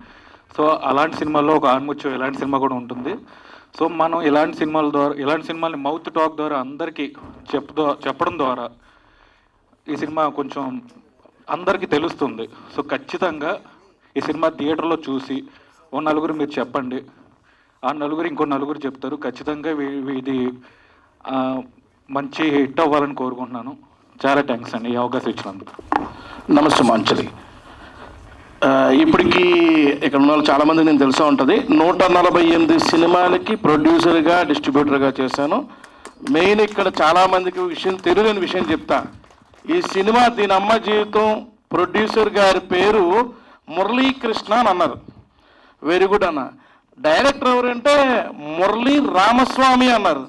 సో అలాంటి సినిమాల్లో ఒక ఆన్ముత్యం ఇలాంటి సినిమా కూడా ఉంటుంది. సో మనం ఇలాంటి సినిమాల్ని మౌత్ టాక్ ద్వారా అందరికీ చెప్పడం ద్వారా ఈ సినిమా కొంచెం అందరికీ తెలుస్తుంది. సో ఖచ్చితంగా ఈ సినిమా థియేటర్లో చూసి ఓ నలుగురు మీరు చెప్పండి, ఆ నలుగురు ఇంకో నలుగురు చెప్తారు. ఖచ్చితంగా ఇది మంచి హిట్ అవ్వాలని కోరుకుంటున్నాను. చాలా థ్యాంక్స్ అండి ఈ అవకాశం ఇచ్చినందుకు. నమస్తే మాంచలి. ఇప్పటికీ ఇక్కడ ఉన్న వాళ్ళు చాలామంది నేను తెలిసే ఉంటుంది. 148 సినిమాలకి ప్రొడ్యూసర్గా డిస్ట్రిబ్యూటర్గా చేశాను. మెయిన్ ఇక్కడ చాలామందికి తెలియని విషయం చెప్తా. ఈ సినిమా దీనమ్మ జీవితం ప్రొడ్యూసర్ గారి పేరు మురళీకృష్ణ అని అన్నారు. వెరీ గుడ్ అన్న. డైరెక్టర్ ఎవరంటే మురళీ రామస్వామి అన్నారు.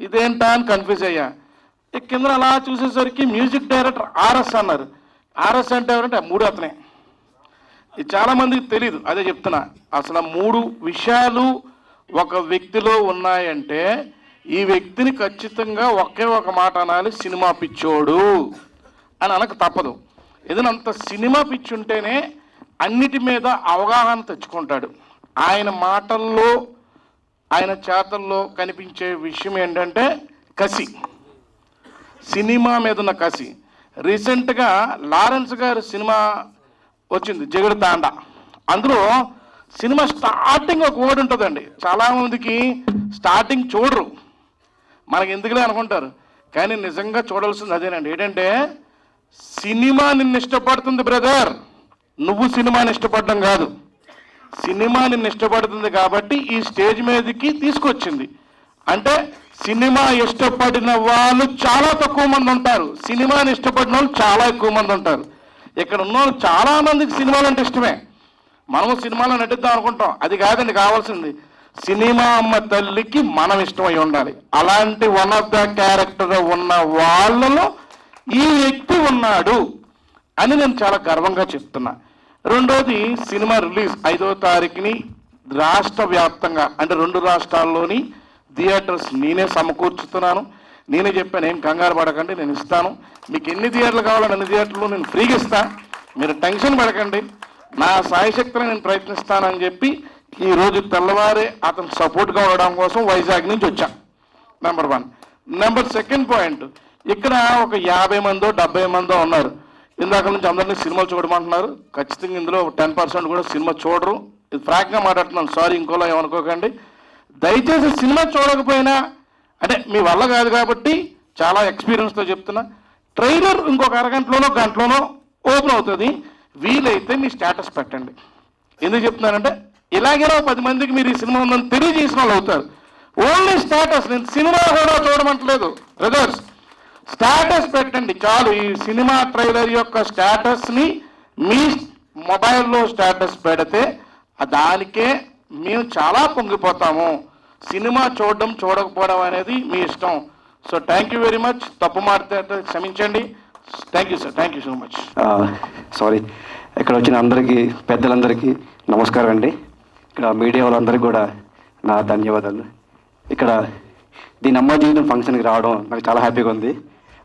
ఇదేంటా అని కన్ఫ్యూజ్ అయ్యా. కింద అలా చూసేసరికి మ్యూజిక్ డైరెక్టర్ ఆర్ఎస్ అన్నారు. ఆర్ఎస్ అంటే ఎవరంటే 3 అతనే. ఇది చాలామందికి తెలియదు, అదే చెప్తున్నా. అసలు 3 విషయాలు ఒక వ్యక్తిలో ఉన్నాయంటే ఈ వ్యక్తిని ఖచ్చితంగా ఒకే ఒక మాట అనాలి, సినిమా పిచ్చోడు అని అనక తప్పదు. ఏదైనా అంత సినిమా పిచ్చి ఉంటేనే అన్నిటి మీద అవగాహన తెచ్చుకుంటాడు. ఆయన మాటల్లో ఆయన చేతల్లో కనిపించే విషయం ఏంటంటే కసి, సినిమా మీద ఉన్న కసి. రీసెంట్గా లారెన్స్ గారు సినిమా వచ్చింది జగడు తాండా. అందులో సినిమా స్టార్టింగ్ ఒక వర్డ్ ఉంటుందండి. చాలామందికి స్టార్టింగ్ చూడరు, మనకి ఎందుకులే అనుకుంటారు, కానీ నిజంగా చూడాల్సింది అదేనండి. ఏంటంటే సినిమా నిన్ను ఇష్టపడుతుంది బ్రదర్, నువ్వు సినిమాని ఇష్టపడడం కాదు. సినిమా నిన్ను ఇష్టపడుతుంది కాబట్టి ఈ స్టేజ్ మీదకి తీసుకొచ్చింది. అంటే సినిమా ఇష్టపడిన వాళ్ళు చాలా తక్కువ మంది ఉంటారు, సినిమాని ఇష్టపడిన వాళ్ళు చాలా ఎక్కువ మంది ఉంటారు. ఇక్కడ ఉన్న వాళ్ళు చాలా మందికి సినిమాలు అంటే ఇష్టమే. మనము సినిమాలో నటిద్దాం అనుకుంటాం, అది కాదండి కావాల్సింది. సినిమా అమ్మ తల్లికి మనం ఇష్టమై ఉండాలి. అలాంటి వన్ ఆఫ్ ద క్యారెక్టర్ ఉన్న వాళ్ళలో ఈ వ్యక్తి ఉన్నాడు అని నేను చాలా గర్వంగా చెప్తున్నా. రెండోది, సినిమా రిలీజ్ 5వ తారీఖుని రాష్ట్ర వ్యాప్తంగా అంటే 2 రాష్ట్రాల్లోని థియేటర్స్ నేనే సమకూర్చుతున్నాను. నేనే చెప్పాను, ఏం కంగారు పడకండి, నేను ఇస్తాను. మీకు ఎన్ని థియేటర్లు కావాలో అన్ని థియేటర్లు నేను ఫ్రీగా ఇస్తాను, మీరు టెన్షన్ పడకండి, నా సాయశక్తిని నేను ప్రయత్నిస్తానని చెప్పి ఈరోజు తెల్లవారే అతను సపోర్ట్గా ఉండడం కోసం వైజాగ్ నుంచి వచ్చాను. నెంబర్ 1. నెంబర్ 2 పాయింట్, ఇక్కడ ఒక 50 మందో 70 మందో ఉన్నారు. ఇందాక నుంచి అందరినీ సినిమాలు చూడమంటున్నారు. ఖచ్చితంగా ఇందులో 10% కూడా సినిమా చూడరు. ఇది ఫ్రాంక్గా మాట్లాడుతున్నాను, సారీ ఇంకోలా ఏమనుకోకండి. దయచేసి సినిమా చూడకపోయినా అంటే మీ వల్ల కాదు కాబట్టి చాలా ఎక్స్పీరియన్స్తో చెప్తున్నా, ట్రైలర్ ఇంకొక అరగంటలోనో గంటలోనో ఓపెన్ అవుతుంది. వీలైతే మీ స్టేటస్ పెట్టండి. ఎందుకు చెప్తున్నానంటే ఇలాగైనా 10 మందికి మీరు ఈ సినిమా ఉందని తెలియజేసిన వాళ్ళు అవుతారు. ఓన్లీ స్టేటస్, నేను సినిమా కూడా చూడమంటలేదు బ్రదర్స్, స్టేటస్ పెట్టండి చాలు. ఈ సినిమా ట్రైలర్ యొక్క స్టేటస్ని మీ మొబైల్లో స్టేటస్ పెడితే దానికే మేము చాలా పొంగిపోతాము. సినిమా చూడడం చూడకపోవడం అనేది మీ ఇష్టం. So thank you very much. తప్పు మాట్లాడితే క్షమించండి. Thank you sir, thank you so much. Sorry. ఇక్కడ వచ్చిన అందరికీ పెద్దలందరికీ నమస్కారం అండి. ఇక్కడ మీడియా వాళ్ళందరికీ కూడా నా ధన్యవాదాలు. ఇక్కడ దీని అమ్మ జీవితం ఫంక్షన్కి రావడం నాకు చాలా హ్యాపీగా ఉంది.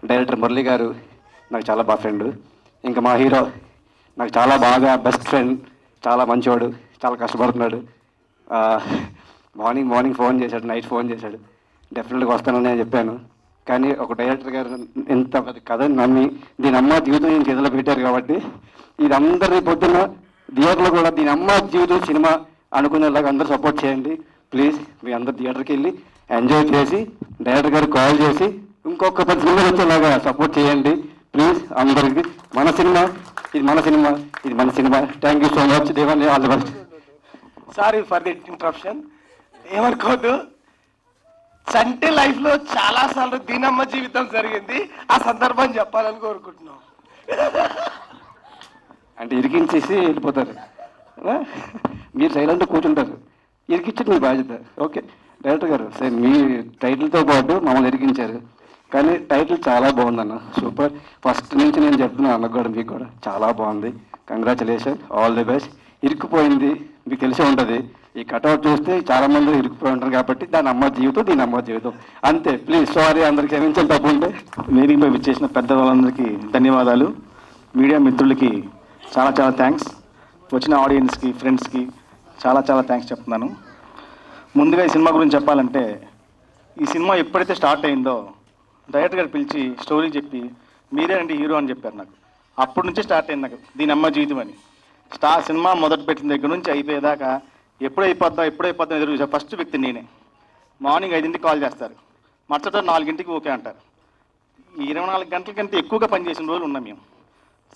డైరెక్టర్ మురళి గారు నాకు చాలా బాగా ఫ్రెండ్, ఇంకా మా హీరో నాకు చాలా బాగా బెస్ట్ ఫ్రెండ్, చాలా మంచివాడు, చాలా కష్టపడుతున్నాడు. మార్నింగ్ ఫోన్ చేశాడు, నైట్ ఫోన్ చేశాడు, డెఫినెట్గా వస్తానని నేను చెప్పాను. కానీ ఒక డైరెక్టర్ గారు ఎంత కథని నమ్మి దీని అమ్మ జీవితం నేను చేతిలో పెట్టారు కాబట్టి ఇది అందరి పొద్దున్న థియేటర్లో కూడా దీని అమ్మ జీవితం సినిమా అనుకునేలాగా అందరూ సపోర్ట్ చేయండి ప్లీజ్. మీ అందరు థియేటర్కి వెళ్ళి ఎంజాయ్ చేసి డైరెక్టర్ గారు కాల్ చేసి ఇంకొక 10 సినిమాలు వచ్చేలాగా సపోర్ట్ చేయండి ప్లీజ్. అందరికీ మన సినిమా ఇది, మన సినిమా ఇది, మన cinema. Thank you so much. దేవాన్ని all the best. Sorry for the interruption, ఏమనుకోవద్దు. చంటి లైఫ్లో చాలాసార్లు దీనమ్మ జీవితం జరిగింది, ఆ సందర్భం చెప్పాలని కోరుకుంటున్నాం. అంటే ఇరికించేసి వెళ్ళిపోతారు, మీరు సైలెంట్గా కూర్చుంటారు, ఇరికించడం మీ బాధ్యత. ఓకే డైరెక్టర్ గారు, సరే మీ టైటిల్తో పాటు మమ్మల్ని ఇరికించారు, కానీ టైటిల్ చాలా బాగుందన్న, సూపర్. ఫస్ట్ నుంచి నేను చెప్తున్నాను అన్నకు కూడా, మీకు కూడా చాలా బాగుంది. Congratulation, all the best. ఇరుక్కుపోయింది మీకు తెలిసే ఉంటుంది, ఈ కటౌట్ చూస్తే చాలా మంది ఇరుక్కుపోయి ఉంటారు కాబట్టి దాని అమ్మ జీవితం దీని అమ్మ జీవితం అంతే. ప్లీజ్ సారీ, అందరికి క్షమించండి తప్పు ఉంటే. వేదికపై విచ్చేసిన పెద్ద వాళ్ళందరికీ ధన్యవాదాలు. మీడియా మిత్రులకి చాలా చాలా థ్యాంక్స్. వచ్చిన ఆడియన్స్కి, ఫ్రెండ్స్కి చాలా చాలా థ్యాంక్స్ చెప్తున్నాను. ముందుగా ఈ సినిమా గురించి చెప్పాలంటే, ఈ సినిమా ఎప్పుడైతే స్టార్ట్ అయిందో డైరెక్టర్ గారు పిలిచి స్టోరీ చెప్పి మీరేనండి హీరో అని చెప్పారు నాకు. అప్పటి నుంచే స్టార్ట్ అయింది నాకు దీని అమ్మ జీవితం అని. సినిమా మొదటి పెట్టిన దగ్గర నుంచి అయిపోయేదాకా ఎప్పుడైపోద్దాం ఎదురు చూసా ఫస్ట్ వ్యక్తి నేనే. మార్నింగ్ 5ంటికి కాల్ చేస్తారు, మరుసట 4ంటికి ఓకే అంటారు. ఈ 24 గంటల కంటే ఎక్కువగా పనిచేసిన రోజులు ఉన్నాం మేము.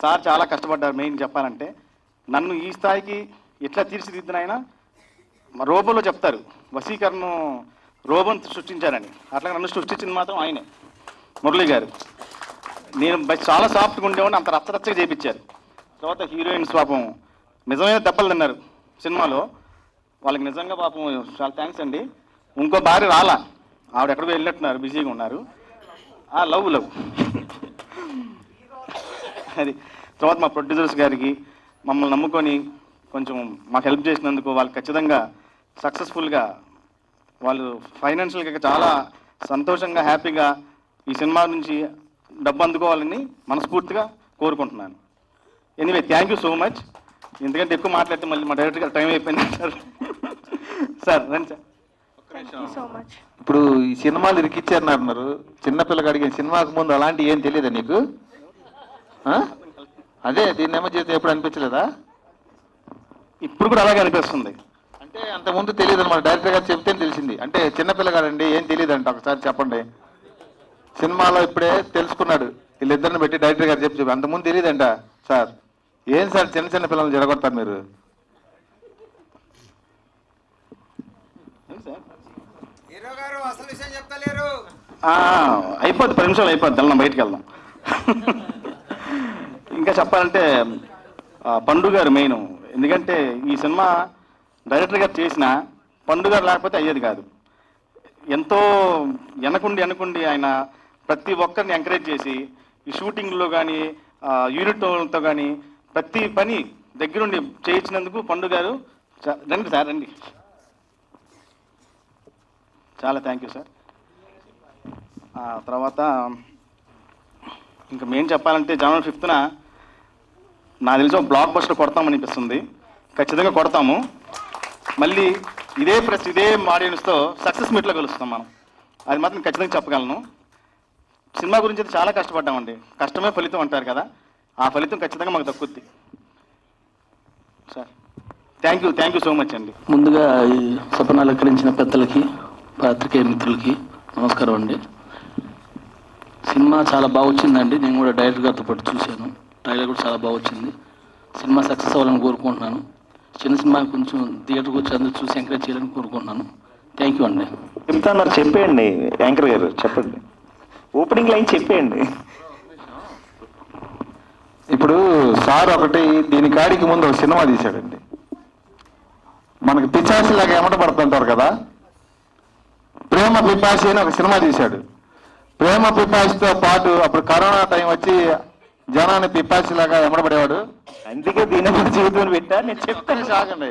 సార్ చాలా కష్టపడ్డారు. మెయిన్ చెప్పాలంటే నన్ను ఈ స్థాయికి ఎట్లా తీర్చిదిద్దినైనా మా రోబోలో చెప్తారు వశీకరణ రోబోని సృష్టించారని, అట్లా నన్ను సృష్టించింది మాత్రం ఆయనే, మురళి గారు. నేను చాలా సాఫ్ట్గా ఉండేవాడిని, అంత రచ్చరచ్చగా చేయించారు. తర్వాత హీరోయిన్స్ పాపం నిజమైన దెబ్బలు తిన్నారు సినిమాలో, వాళ్ళకి నిజంగా పాపం చాలా థ్యాంక్స్ అండి. ఇంకో భార్య రాలా, ఆవిడ ఎక్కడికో వెళ్ళినట్టున్నారు, బిజీగా ఉన్నారు. లవ్ అది. తర్వాత మా ప్రొడ్యూసర్స్ గారికి మమ్మల్ని నమ్ముకొని కొంచెం మాకు హెల్ప్ చేసినందుకు వాళ్ళు ఖచ్చితంగా సక్సెస్ఫుల్గా వాళ్ళు ఫైనాన్షియల్గా చాలా సంతోషంగా హ్యాపీగా ఈ సినిమా నుంచి డబ్బు అందుకోవాలని మనస్ఫూర్తిగా కోరుకుంటున్నాను. Anyway thank you so much. ఎందుకంటే ఎక్కువ మాట్లాడితే మళ్ళీ మా డైరెక్టర్ గారు టైం అయిపోయింది సార్. సార్ రండి సార్. ఇప్పుడు ఈ సినిమాలు ఇరికిచ్చారన్నారు, చిన్నపిల్లగాడికి సినిమాకు ముందు అలాంటి ఏం తెలియదా నీకు? అదే దీన్ని ఏమో చేస్తే ఎప్పుడు అనిపించలేదా? ఇప్పుడు కూడా అలాగే అనిపిస్తుంది. అంటే అంతకుముందు తెలియదు అనమాట, డైరెక్టర్ గారు చెప్తేనే తెలిసింది. అంటే చిన్నపిల్లగాడండి ఏం తెలియదంట, ఒకసారి చెప్పండి. సినిమాలో ఇప్పుడే తెలుసుకున్నాడు, వీళ్ళిద్దరిని పెట్టి డైరెక్టర్ గారు చెప్పి అంతకుముందు తెలియదంట. సార్ ఏం సార్ చిన్న పిల్లల్ని జరగొడతారు మీరు? హీరో గారు అయిపోద్ది, 10 నిమిషాలు అయిపోద్ది, వెళ్దాం, బయటికి వెళ్దాం. ఇంకా చెప్పాలంటే పండు గారు మెయిన్. ఎందుకంటే ఈ సినిమా డైరెక్టర్ గారు చేసిన పండు గారు లేకపోతే అయ్యేది కాదు. ఎంతో వెనకుండి ఆయన ప్రతి ఒక్కరిని ఎంకరేజ్ చేసి ఈ షూటింగ్లో కానీ యూనిట్తో కానీ ప్రతి పని దగ్గరుండి చేయించినందుకు పండు గారు రండి సార్, రండి, చాలా థ్యాంక్ యూ సార్. తర్వాత ఇంకా మెయిన్ చెప్పాలంటే జనవరి 5న నాకు తెలిసి ఒక బ్లాక్ బస్టర్ కొడతామనిపిస్తుంది. ఖచ్చితంగా కొడతాము. మళ్ళీ ఇదే ఇదే ఆడియన్స్తో సక్సెస్ మీట్లో కలుస్తాం మనం, అది మాత్రం ఖచ్చితంగా చెప్పగలను. సినిమా గురించి అయితే చాలా కష్టపడ్డామండి. కష్టమే ఫలితం అంటారు కదా, ఆ ఫలితం ఖచ్చితంగా మాకు దక్కుద్ది sir. Thank you so much అండి. ముందుగా ఈ సభను అలంకరించిన పెద్దలకి, పాత్రికేయ మిత్రులకి నమస్కారం అండి. సినిమా చాలా బాగా వచ్చిందండి. నేను కూడా డైరెక్టర్ గారితో పాటు చూశాను. ట్రైలర్ కూడా చాలా బాగా వచ్చింది. సినిమా సక్సెస్ అవ్వాలని కోరుకుంటున్నాను. చిన్న సినిమా కొంచెం థియేటర్కి వచ్చి అందరూ చూసి ఎంకరేజ్ చేయాలని కోరుకుంటున్నాను. థ్యాంక్ యూ అండి. చెప్తాన్నారు, చెప్పేయండి యాంకర్ గారు, చెప్పండి, ఓపెనింగ్ లైన్ చెప్పేయండి. ఇప్పుడు సార్ ఒకటి దీని కాడికి ముందు ఒక సినిమా తీశాడండి. మనకి పిచాసిలాగా ఎమట పడుతుంటారు కదా, ప్రేమ పిపాసి అని ఒక సినిమా తీశాడు. ప్రేమ పిపాసితో పాటు అప్పుడు కరోనా టైం వచ్చి జనాన్ని పిపాసిలాగా ఎమడబడేవాడు. అందుకే దీనమ్మ జీవితం పెట్టా, నేను చెప్తాను సాగండి.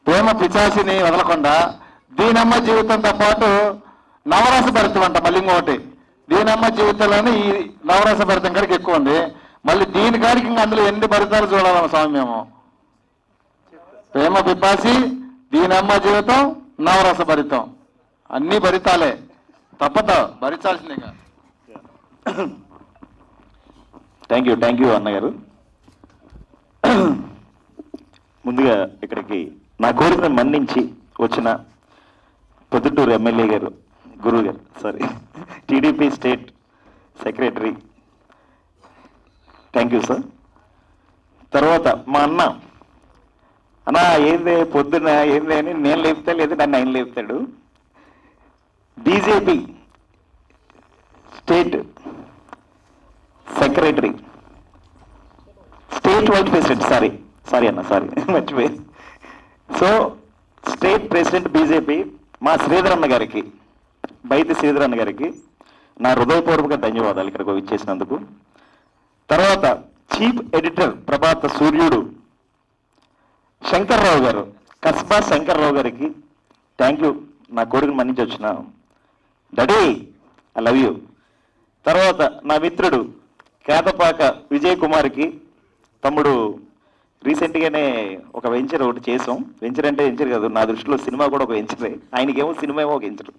ప్రేమ పిచాసిని వదలకుండా దీనమ్మ జీవితంతో పాటు నవరస భరితం అంట. మళ్ళీ ఇంకోటి దీనమ్మ జీవితంలోనే ఈ నవరస భరితం కాడికి ఎక్కువ ఉంది. మళ్ళీ దీని కాడికి ఇంకా అందులో ఎన్ని భరితాలు చూడాలన్న స్వామి మేము. ప్రేమ పిపాసి, దీనమ్మ జీవితం, నవరస భరితం, అన్ని భరితాలే, తప్పదు, భరించాల్సిందేగా. థ్యాంక్ యూ అన్నగారు. ముందుగా ఇక్కడికి నా కోరికను మన్నించి వచ్చిన పొద్దుటూరు ఎమ్మెల్యే గారు, గురువు గారు, sorry, TDP state secretary, thank you sir. తర్వాత మా అన్న ఏందే పొద్దున్న ఏందే అని నేను లేపుతా, లేదు నన్ను ఆయన లేపుతాడు. BJP state secretary, state vice president, sorry అన్న, మర్చిపోయి. సో స్టేట్ ప్రెసిడెంట్ బీజేపీ మా శ్రీధర్ అన్న గారికి, బైతి శ్రీధర్ అన్న గారికి నా హృదయపూర్వక ధన్యవాదాలు ఇక్కడికి ఇచ్చేసినందుకు. తర్వాత చీఫ్ ఎడిటర్ ప్రభాత సూర్యుడు శంకర్రావు గారు, కస్బా శంకర్రావు గారికి థ్యాంక్ యూ. నా కోరికను మన్నించి వచ్చిన డాడీ, ఐ లవ్ యూ. తర్వాత నా మిత్రుడు కేతపాక విజయ్ కుమార్కి, తమ్ముడు రీసెంట్గానే ఒక వెంచర్ ఒకటి చేసాం. వెంచర్ అంటే వెంచర్ కాదు, నా దృష్టిలో సినిమా కూడా ఒక వెంచరే, ఆయనకేమో సినిమా ఏమో ఒక వెంచర్.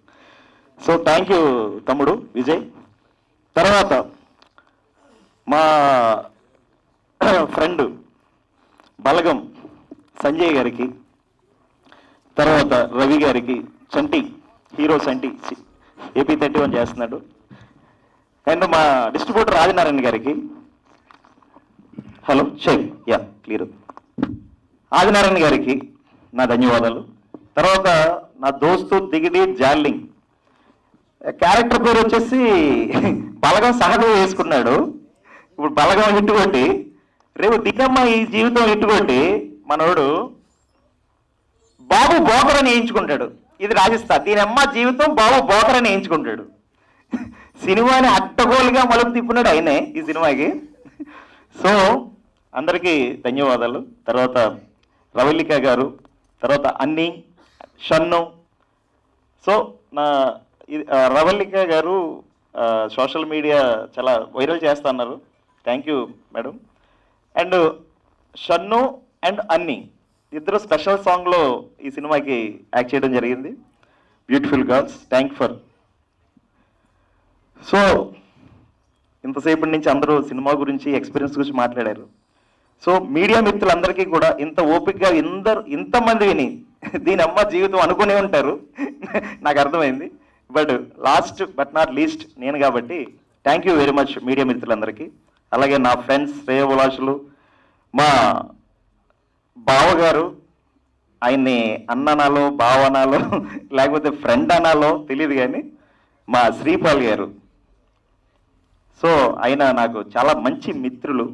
సో థ్యాంక్ యూ తమ్ముడు విజయ్. తర్వాత మా ఫ్రెండ్ బలగం సంజయ్ గారికి, తర్వాత రవి గారికి, చంటి, హీరో చంటి, ఏపీ 31 చేస్తున్నాడు, అండ్ మా డిస్ట్రిబ్యూటర్ రాజనారాయణ గారికి, హలో షేక్, యా క్లియర్, ఆదినారాయణ గారికి నా ధన్యవాదాలు. తర్వాత నా దోస్తు దిగిడి జార్లింగ్, క్యారెక్టర్ పేరు వచ్చేసి బలగం సహజం వేసుకున్నాడు. ఇప్పుడు బలగం హిట్టుకొట్టి రేపు దిగమ్మ ఈ జీవితం హిట్టుకొట్టి మనోడు బాబు బోకరని వేయించుకుంటాడు. ఇది రాజస్థాన్, దీని అమ్మ జీవితం బాబు బోకరని వేయించుకుంటాడు. సినిమాని అడ్డగోలుగా మలుపు తిప్పున్నాడు ఆయనే ఈ సినిమాకి. సో అందరికీ ధన్యవాదాలు. తర్వాత రవళిక గారు, తర్వాత అన్ని షన్ను. సో నా రవళిక గారు సోషల్ మీడియా చాలా వైరల్ చేస్తా అన్నారు, thank you madam. And Shannu and అన్ని ఇద్దరు స్పెషల్ సాంగ్లో ఈ సినిమాకి యాక్ట్ చేయడం జరిగింది, beautiful girls, thank for. So ఇంతసేపటి నుంచి అందరూ సినిమా గురించి, ఎక్స్పీరియన్స్ గురించి మాట్లాడారు. సో మీడియా మిత్రులందరికీ కూడా ఇంత ఓపికగా ఇంతమంది విని దీని అమ్మ జీవితం అనుకునే ఉంటారు, నాకు అర్థమైంది. But last but not least నేను కాబట్టి thank you very much media మిత్రులందరికీ. అలాగే నా ఫ్రెండ్స్, శ్రేయోభిలాషులు, మా బావగారు ఆయన్ని అన్ననాలో భావనాలో లేకపోతే ఫ్రెండ్ అనాలో తెలియదు కానీ మా శ్రీపాల్ గారు. సో ఆయన నాకు చాలా మంచి మిత్రులు.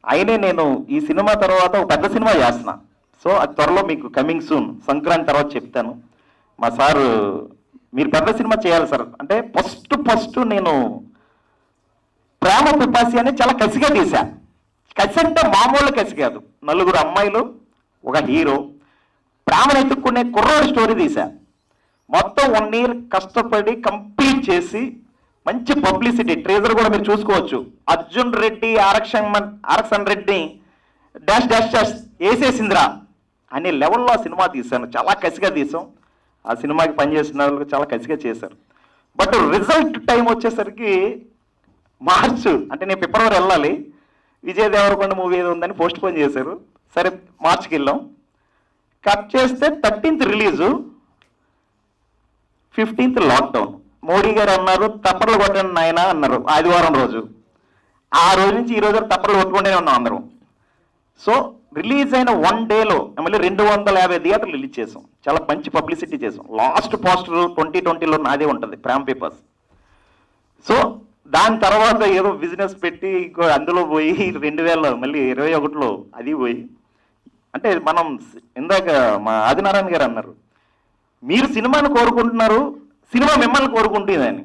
ఆయనే నేను ఈ సినిమా తర్వాత ఒక పెద్ద సినిమా చేస్తున్నా. సో అది త్వరలో మీకు కమింగ్ సూన్, సంక్రాంతి తర్వాత చెప్తాను. మా సారు మీరు పెద్ద సినిమా చేయాలి సార్ అంటే ఫస్ట్ నేను ప్రేమ పిపాసి అని చాలా కసిగా తీశా. కసి అంటే మామూలు కసి కాదు, 4 అమ్మాయిలు ఒక హీరో ప్రేమను ఎత్తుక్కునే కుర్రోడు స్టోరీ తీశా. మొత్తం 1 year కష్టపడి కంప్లీట్ చేసి మంచి పబ్లిసిటీ, ట్రేజర్ కూడా మీరు చూసుకోవచ్చు. అర్జున్ రెడ్డి ఆరక్షన్ రెడ్డి డాష్ డాష్ డాష్ వేసేసిందిరా అనే లెవెల్లో ఆ సినిమా తీశాను. చాలా కసిగా తీసాం. ఆ సినిమాకి పనిచేసిన వాళ్ళు చాలా కసిగా చేశారు. బట్ రిజల్ట్ టైం వచ్చేసరికి మార్చ్ అంటే నేను ఫిబ్రవరి వెళ్ళాలి, విజయ్ దేవరకొండ మూవీ ఏదో ఉందని పోస్ట్ పోన్ చేశారు. సరే మార్చికి వెళ్ళాం. కట్ చేస్తే 13th release, 15th lockdown. Modi గారు అన్నారు తప్పర్లు కొట్టండి నాయన అన్నారు ఆదివారం రోజు. ఆ రోజు నుంచి ఈ రోజు తప్పర్లు కొట్టుకుంటూనే ఉన్నాం అందరం. సో రిలీజ్ అయిన 1 dayలో మళ్ళీ 250 థియేటర్లు రిలీజ్ చేసాం. చాలా మంచి పబ్లిసిటీ చేసాం. లాస్ట్ పోస్టర్ 2020లో నాదే ఉంటుంది, ప్రేమ పేపర్స్. సో దాని తర్వాత ఏదో బిజినెస్ పెట్టి అందులో పోయి 2021లో అది పోయి, అంటే మనం ఇందాక మా ఆదినారాయణ గారు అన్నారు మీరు సినిమాను కోరుకుంటున్నారు, సినిమా మిమ్మల్ని కోరుకుంటుందని.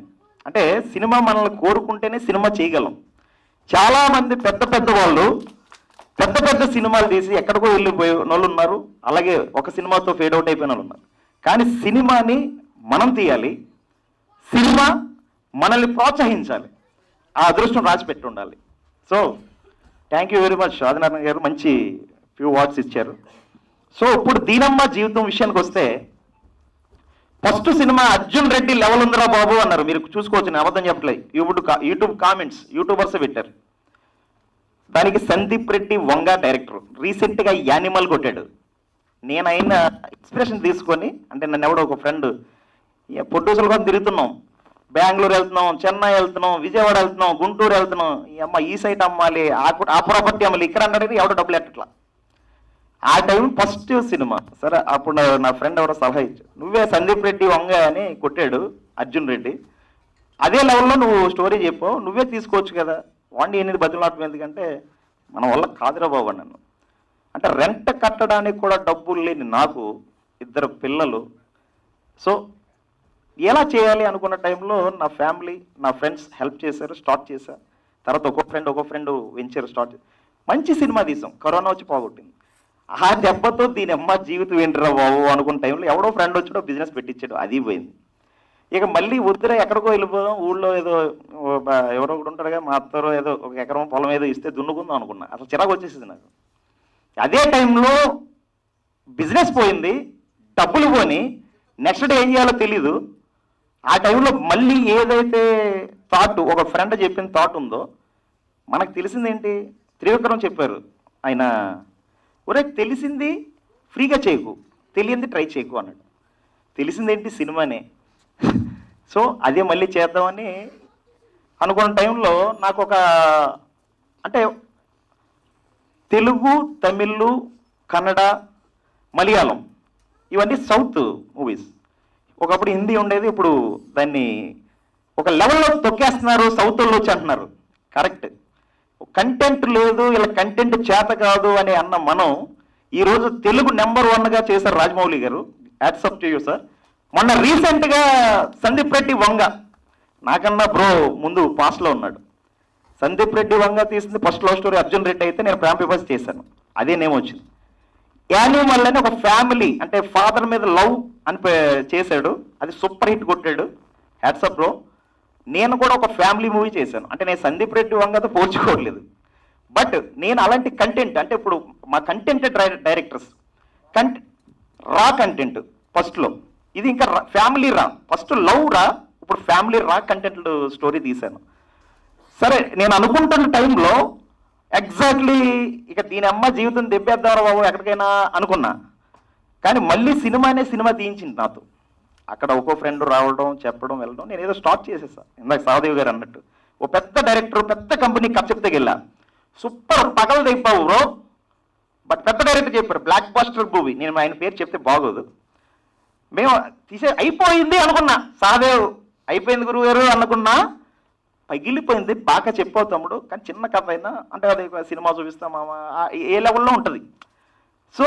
అంటే సినిమా మనల్ని కోరుకుంటేనే సినిమా చేయగలం. చాలామంది పెద్ద వాళ్ళు పెద్ద సినిమాలు తీసి ఎక్కడికో వెళ్ళిపోయే వాళ్ళు ఉన్నారు, అలాగే ఒక సినిమాతో ఫేడ్ అవుట్ అయిపోయిన వాళ్ళు ఉన్నారు. కానీ సినిమాని మనం తీయాలి, సినిమా మనల్ని ప్రోత్సహించాలి. ఆ అదృష్టం రాసి పెట్టి ఉండాలి. So thank you very much Adinarayana గారు, మంచి ఫ్యూ వార్డ్స్ ఇచ్చారు. సో ఇప్పుడు దీనమ్మ జీవితం విషయానికి వస్తే first cinema Arjun Reddy level ఉందిరా బాబు అన్నారు. మీరు చూసుకోవచ్చు, నేను అబద్ధం చెప్పలేదు. యూట్యూబ్ కామెంట్స్ యూట్యూబర్స్ పెట్టారు. దానికి సందీప్ రెడ్డి వంగ డైరెక్టర్ రీసెంట్గా యానిమల్ కొట్టాడు. నేను అయిన ఇన్స్పిరేషన్ తీసుకొని, అంటే నన్ను ఎవడో ఒక ఫ్రెండ్ ప్రొడ్యూసర్లు కూడా తిరుగుతున్నాం, బెంగళూరు వెళ్తున్నాం, చెన్నై వెళ్తున్నాం, విజయవాడ వెళ్తున్నాం, గుంటూరు వెళ్తున్నాం, ఈ సైట్ అమ్మాలి, ఆ ప్రాపర్టీ అమ్మాలి, ఇక్కడ అన్నాడు ఎవడో డబ్బులు ఎట్టట్లా. ఆ టైం ఫస్ట్ సినిమా. సరే అప్పుడు నా ఫ్రెండ్ ఎవరో సలహా ఇచ్చాడు, నువ్వే సందీప్ రెడ్డి వంగ అని కొట్టాడు అర్జున్ రెడ్డి, అదే లెవెల్లో నువ్వు స్టోరీ చెప్పు, నువ్వే తీసుకోవచ్చు కదా, వాడిని ఎనిమిది బదులాటం ఎందుకంటే మన వల్ల కాదురా బాబు నన్ను. అంటే రెంట్ కట్టడానికి కూడా డబ్బులు లేని నాకు 2 పిల్లలు. సో ఎలా చేయాలి అనుకున్న టైంలో నా ఫ్యామిలీ, నా ఫ్రెండ్స్ హెల్ప్ చేశారు, స్టార్ట్ చేశా. తర్వాత ఒక్కో ఫ్రెండ్ వెంచర్ స్టార్ట్ చేసి మంచి సినిమా తీసాం. కరోనా వచ్చి పోగొట్టింది. ఆ దెబ్బతో దీని అమ్మ జీవితం ఏంటిరా బాబు అనుకున్న టైంలో ఎవడో ఫ్రెండ్ వచ్చాడో బిజినెస్ పెట్టించాడు, అది పోయింది. ఇక మళ్ళీ వద్దురా ఎక్కడికో వెళ్ళిపోదాం, ఊళ్ళో ఏదో ఎవరో ఒకటి ఉంటారుగా, మా అత్తరో ఏదో 1 ఎకరం పొలం ఏదో ఇస్తే దున్నుకుందాం అనుకున్నా. అసలు చిరాకు వచ్చేసింది నాకు. అదే టైంలో బిజినెస్ పోయింది, డబ్బులు పోని, నెక్స్ట్ డే ఏం చేయాలో తెలీదు. ఆ టైంలో మళ్ళీ ఏదైతే థాట్, ఒక ఫ్రెండ్ చెప్పిన థాట్ ఉందో, మనకు తెలిసింది ఏంటి, త్రివిక్రమ్ చెప్పారు ఆయన, ఒరే తెలిసింది ఫ్రీగా చేయకు, తెలియంది ట్రై చేయకు అన్నాడు. తెలిసింది ఏంటి, సినిమానే. సో అదే మళ్ళీ చేద్దామని అనుకున్న టైంలో నాకు ఒక, అంటే తెలుగు, తమిళ్, కన్నడ, మలయాళం ఇవన్నీ సౌత్ మూవీస్. ఒకప్పుడు హిందీ ఉండేది, ఇప్పుడు దాన్ని ఒక లెవెల్లో తొక్కేస్తున్నారు, సౌత్ వాళ్ళు వచ్చి అంటున్నారు. కరెక్ట్, కంటెంట్ లేదు, ఇలా కంటెంట్ చేత కాదు అని అన్న మనం ఈరోజు తెలుగు నెంబర్ 1గా చేశారు రాజమౌళి గారు. Hats up to you sir. మొన్న రీసెంట్గా సందీప్ రెడ్డి వంగ, నాకన్నా బ్రో ముందు పాస్ట్లో ఉన్నాడు. సందీప్ రెడ్డి వంగ తీసింది first love story Arjun Reddy అయితే, నేను ప్రేమ పేపర్స్ చేశాను, అదే నేమ్ వచ్చింది. యానిమల్ అని ఒక ఫ్యామిలీ, అంటే ఫాదర్ మీద లవ్ అని చేశాడు, అది సూపర్ హిట్ కొట్టాడు. Hats up bro. నేను కూడా ఒక ఫ్యామిలీ మూవీ చేశాను, అంటే నేను సందీప్ రెడ్డి వంగతో పోల్చుకోవట్లేదు. బట్ నేను అలాంటి కంటెంట్, అంటే ఇప్పుడు మా కంటెంట్ డైరెక్టర్స్ రా కంటెంట్ ఫస్ట్లో, ఇది ఇంకా ఫ్యామిలీ రా, ఫస్ట్ లవ్ రా, ఇప్పుడు ఫ్యామిలీ రా కంటెంట్ స్టోరీ తీశాను. సరే నేను అనుకుంటున్న టైంలో ఎగ్జాక్ట్లీ ఇక దీని అమ్మ జీవితం దెబ్బేద్దారా బాబు ఎక్కడికైనా అనుకున్నా, కానీ మళ్ళీ సినిమా తీయించింది నాతో. అక్కడ ఒక్కో ఫ్రెండ్ రావడం, చెప్పడం, వెళ్ళడం, నేను ఏదో స్టార్ట్ చేసేసా. ఇందాక సహదేవ్ గారు అన్నట్టు ఓ పెద్ద డైరెక్టర్, పెద్ద కంపెనీ కప్ చెప్తే వెళ్ళా, సూపర్ పగలదైపోవు బ్రో, బట్ పెద్ద డైరెక్టర్ చెప్పారు బ్లాక్ బస్టర్ మూవీ, నేను ఆయన పేరు చెప్తే బాగోదు. మేము అయిపోయింది అనుకున్నా, సహదేవ్ అయిపోయింది గురువు గారు అనుకున్నా, పగిలిపోయింది. బాగా చెప్పావు తమ్ముడు, కానీ చిన్న కథ అయినా అంటే అది సినిమా చూపిస్తామా ఏ లెవెల్లో ఉంటుంది. సో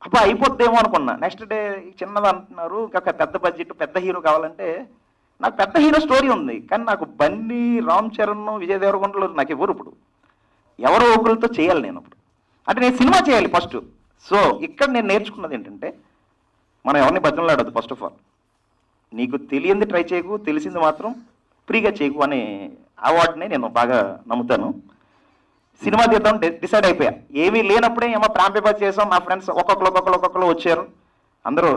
అప్పుడు అయిపోద్దేమో అనుకున్నా. నెక్స్ట్ డే చిన్నది అంటున్నారు, ఇంకా పెద్ద బడ్జెట్ పెద్ద హీరో కావాలంటే నాకు పెద్ద హీరో స్టోరీ ఉంది, కానీ నాకు బన్నీ, రామ్ చరణ్, విజయ్ దేవరకొండలు నాకు ఎవరు ఇప్పుడు ఎవరో ఒకరితో చేయాలి నేను ఇప్పుడు, అంటే నేను సినిమా చేయాలి ఫస్ట్. సో ఇక్కడ నేను నేర్చుకున్నది ఏంటంటే మనం ఎవరిని బతిమలాడద్దు. ఫస్ట్ ఆఫ్ ఆల్ నీకు తెలియంది ట్రై చేయకు, తెలిసింది మాత్రం ఫ్రీగా చేయకు అనే అవార్డుని నేను బాగా నమ్ముతాను. సినిమా తీద్దాం డిసైడ్ అయిపోయా. ఏమీ లేనప్పుడే ఏమో ప్రాంపేపర్ చేసాం, మా ఫ్రెండ్స్ ఒక్కొక్కరు వచ్చారు, అందరూ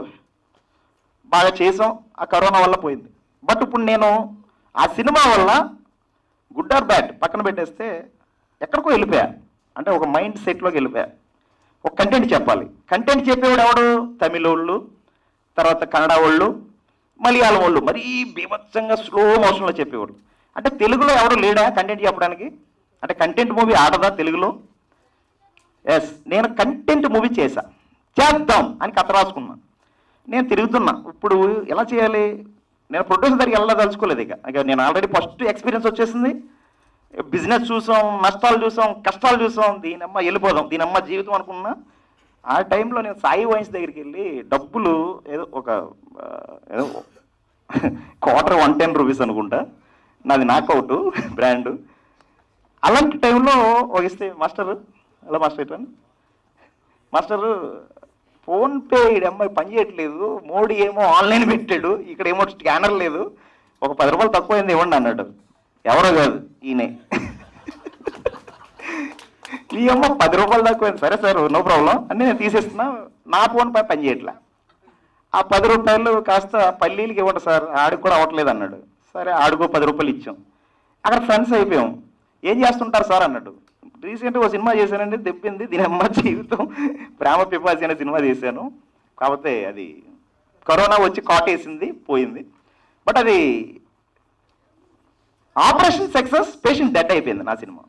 బాగా చేసాం. ఆ కరోనా వల్ల పోయింది. బట్ ఇప్పుడు నేను ఆ సినిమా వల్ల గుడ్ ఆర్ బ్యాడ్ పక్కన పెట్టేస్తే ఎక్కడికో వెళ్ళిపోయా, అంటే ఒక మైండ్ సెట్లోకి వెళ్ళిపోయా. ఒక కంటెంట్ చెప్పాలి. కంటెంట్ చెప్పేవాడు ఎవడు? తమిళ వాళ్ళు, తర్వాత కన్నడ వాళ్ళు, మలయాళం వాళ్ళు, మరీ బీభత్సంగా స్లో మోషన్లో చెప్పేవాడు. అంటే తెలుగులో ఎవడు లేడా కంటెంట్ చెప్పడానికి? అంటే కంటెంట్ మూవీ ఆడదా తెలుగులో? ఎస్, నేను కంటెంట్ మూవీ చేద్దాం అని కథ రాసుకున్నా. నేను తిరుగుతున్నా, ఇప్పుడు ఎలా చేయాలి? నేను ప్రొడ్యూసర్ దగ్గరికి వెళ్ళదలుచుకోలేదు. ఇక నేను ఆల్రెడీ ఫస్ట్ ఎక్స్పీరియన్స్ వచ్చేసింది. బిజినెస్ చూసాం, నష్టాలు చూసాం, కష్టాలు చూసాం, దీనమ్మ వెళ్ళిపోదాం, దీనమ్మ జీవితం అనుకున్నా. ఆ టైంలో నేను సాయి వైన్స్ దగ్గరికి వెళ్ళి డబ్బులు ఏదో క్వార్టర్ 110 రూపీస్ అనుకుంటా, నాది నాకౌట్ బ్రాండ్. అలాంటి టైంలో ఇస్తే మాస్టర్, హలో మాస్టర్ ఇట్లా మాస్టరు ఫోన్పే అమ్మాయి పని చేయట్లేదు, మోడీ ఏమో ఆన్లైన్ పెట్టాడు, ఇక్కడ ఏమో స్కానర్ లేదు, ఒక 10 రూపాయలు తక్కువైంది ఇవ్వండి అన్నాడు. ఎవరో కాదు ఈయనే. ఈ అమ్మ 10 రూపాయలు తక్కువైంది, సరే సార్ నో ప్రాబ్లం అని నేను తీసేస్తున్నా. నా ఫోన్ పని చేయట్లా. ఆ 10 రూపాయలు కాస్త పల్లీలకి ఇవ్వండి సార్, ఆడికి కూడా అవ్వట్లేదు అన్నాడు. సరే ఆడికో 10 రూపాయలు ఇచ్చాం. అక్కడ ఫ్రెండ్స్ అయిపోయాం. ఏం చేస్తుంటారు సార్ అన్నాడు. రీసెంట్గా ఒక సినిమా చేశానండి, దెబ్బింది, దీని అమ్మ జీవితం ప్రేమ పిపాసి అనే సినిమా చేశాను. కాకపోతే అది కరోనా వచ్చి కాటేసింది, పోయింది. బట్ అది ఆపరేషన్ సక్సెస్, పేషెంట్ డెడ్ అయిపోయింది నా సినిమా.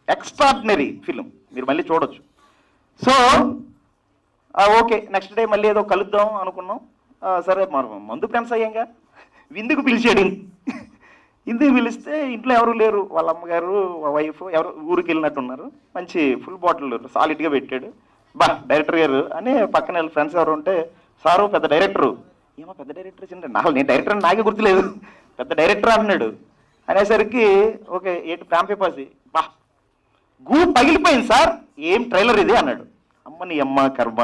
ఎక్స్ట్రాడినరీ ఫిలిం, మీరు మళ్ళీ చూడొచ్చు. సో ఓకే, నెక్స్ట్ డే మళ్ళీ ఏదో కలుద్దాం అనుకున్నాం. సరే మనం మందు ఫ్రెండ్స్ అయ్యాంగా, విందుకు పిలిచాడు. ఇందుకు పిలిస్తే ఇంట్లో ఎవరు లేరు, వాళ్ళ అమ్మగారు వైఫ్ ఎవరు ఊరికి వెళ్ళినట్టున్నారు. మంచి ఫుల్ బాటిల్ సాలిడ్గా పెట్టాడు. డైరెక్టర్ గారు అని పక్కన ఫ్రెండ్స్ ఎవరు ఉంటే, సారు పెద్ద డైరెక్టరు. ఏమో పెద్ద డైరెక్టర్ చిన్న నేను డైరెక్టర్ అని నాకే గుర్తులేదు, పెద్ద డైరెక్టర్ అన్నాడు. అనేసరికి ఓకే ఏంటి ప్రాంపేపాసి గూ పగిలిపోయింది సార్, ఏం ట్రైలర్ ఇది అన్నాడు. అమ్మ నీ అమ్మ కర్మ,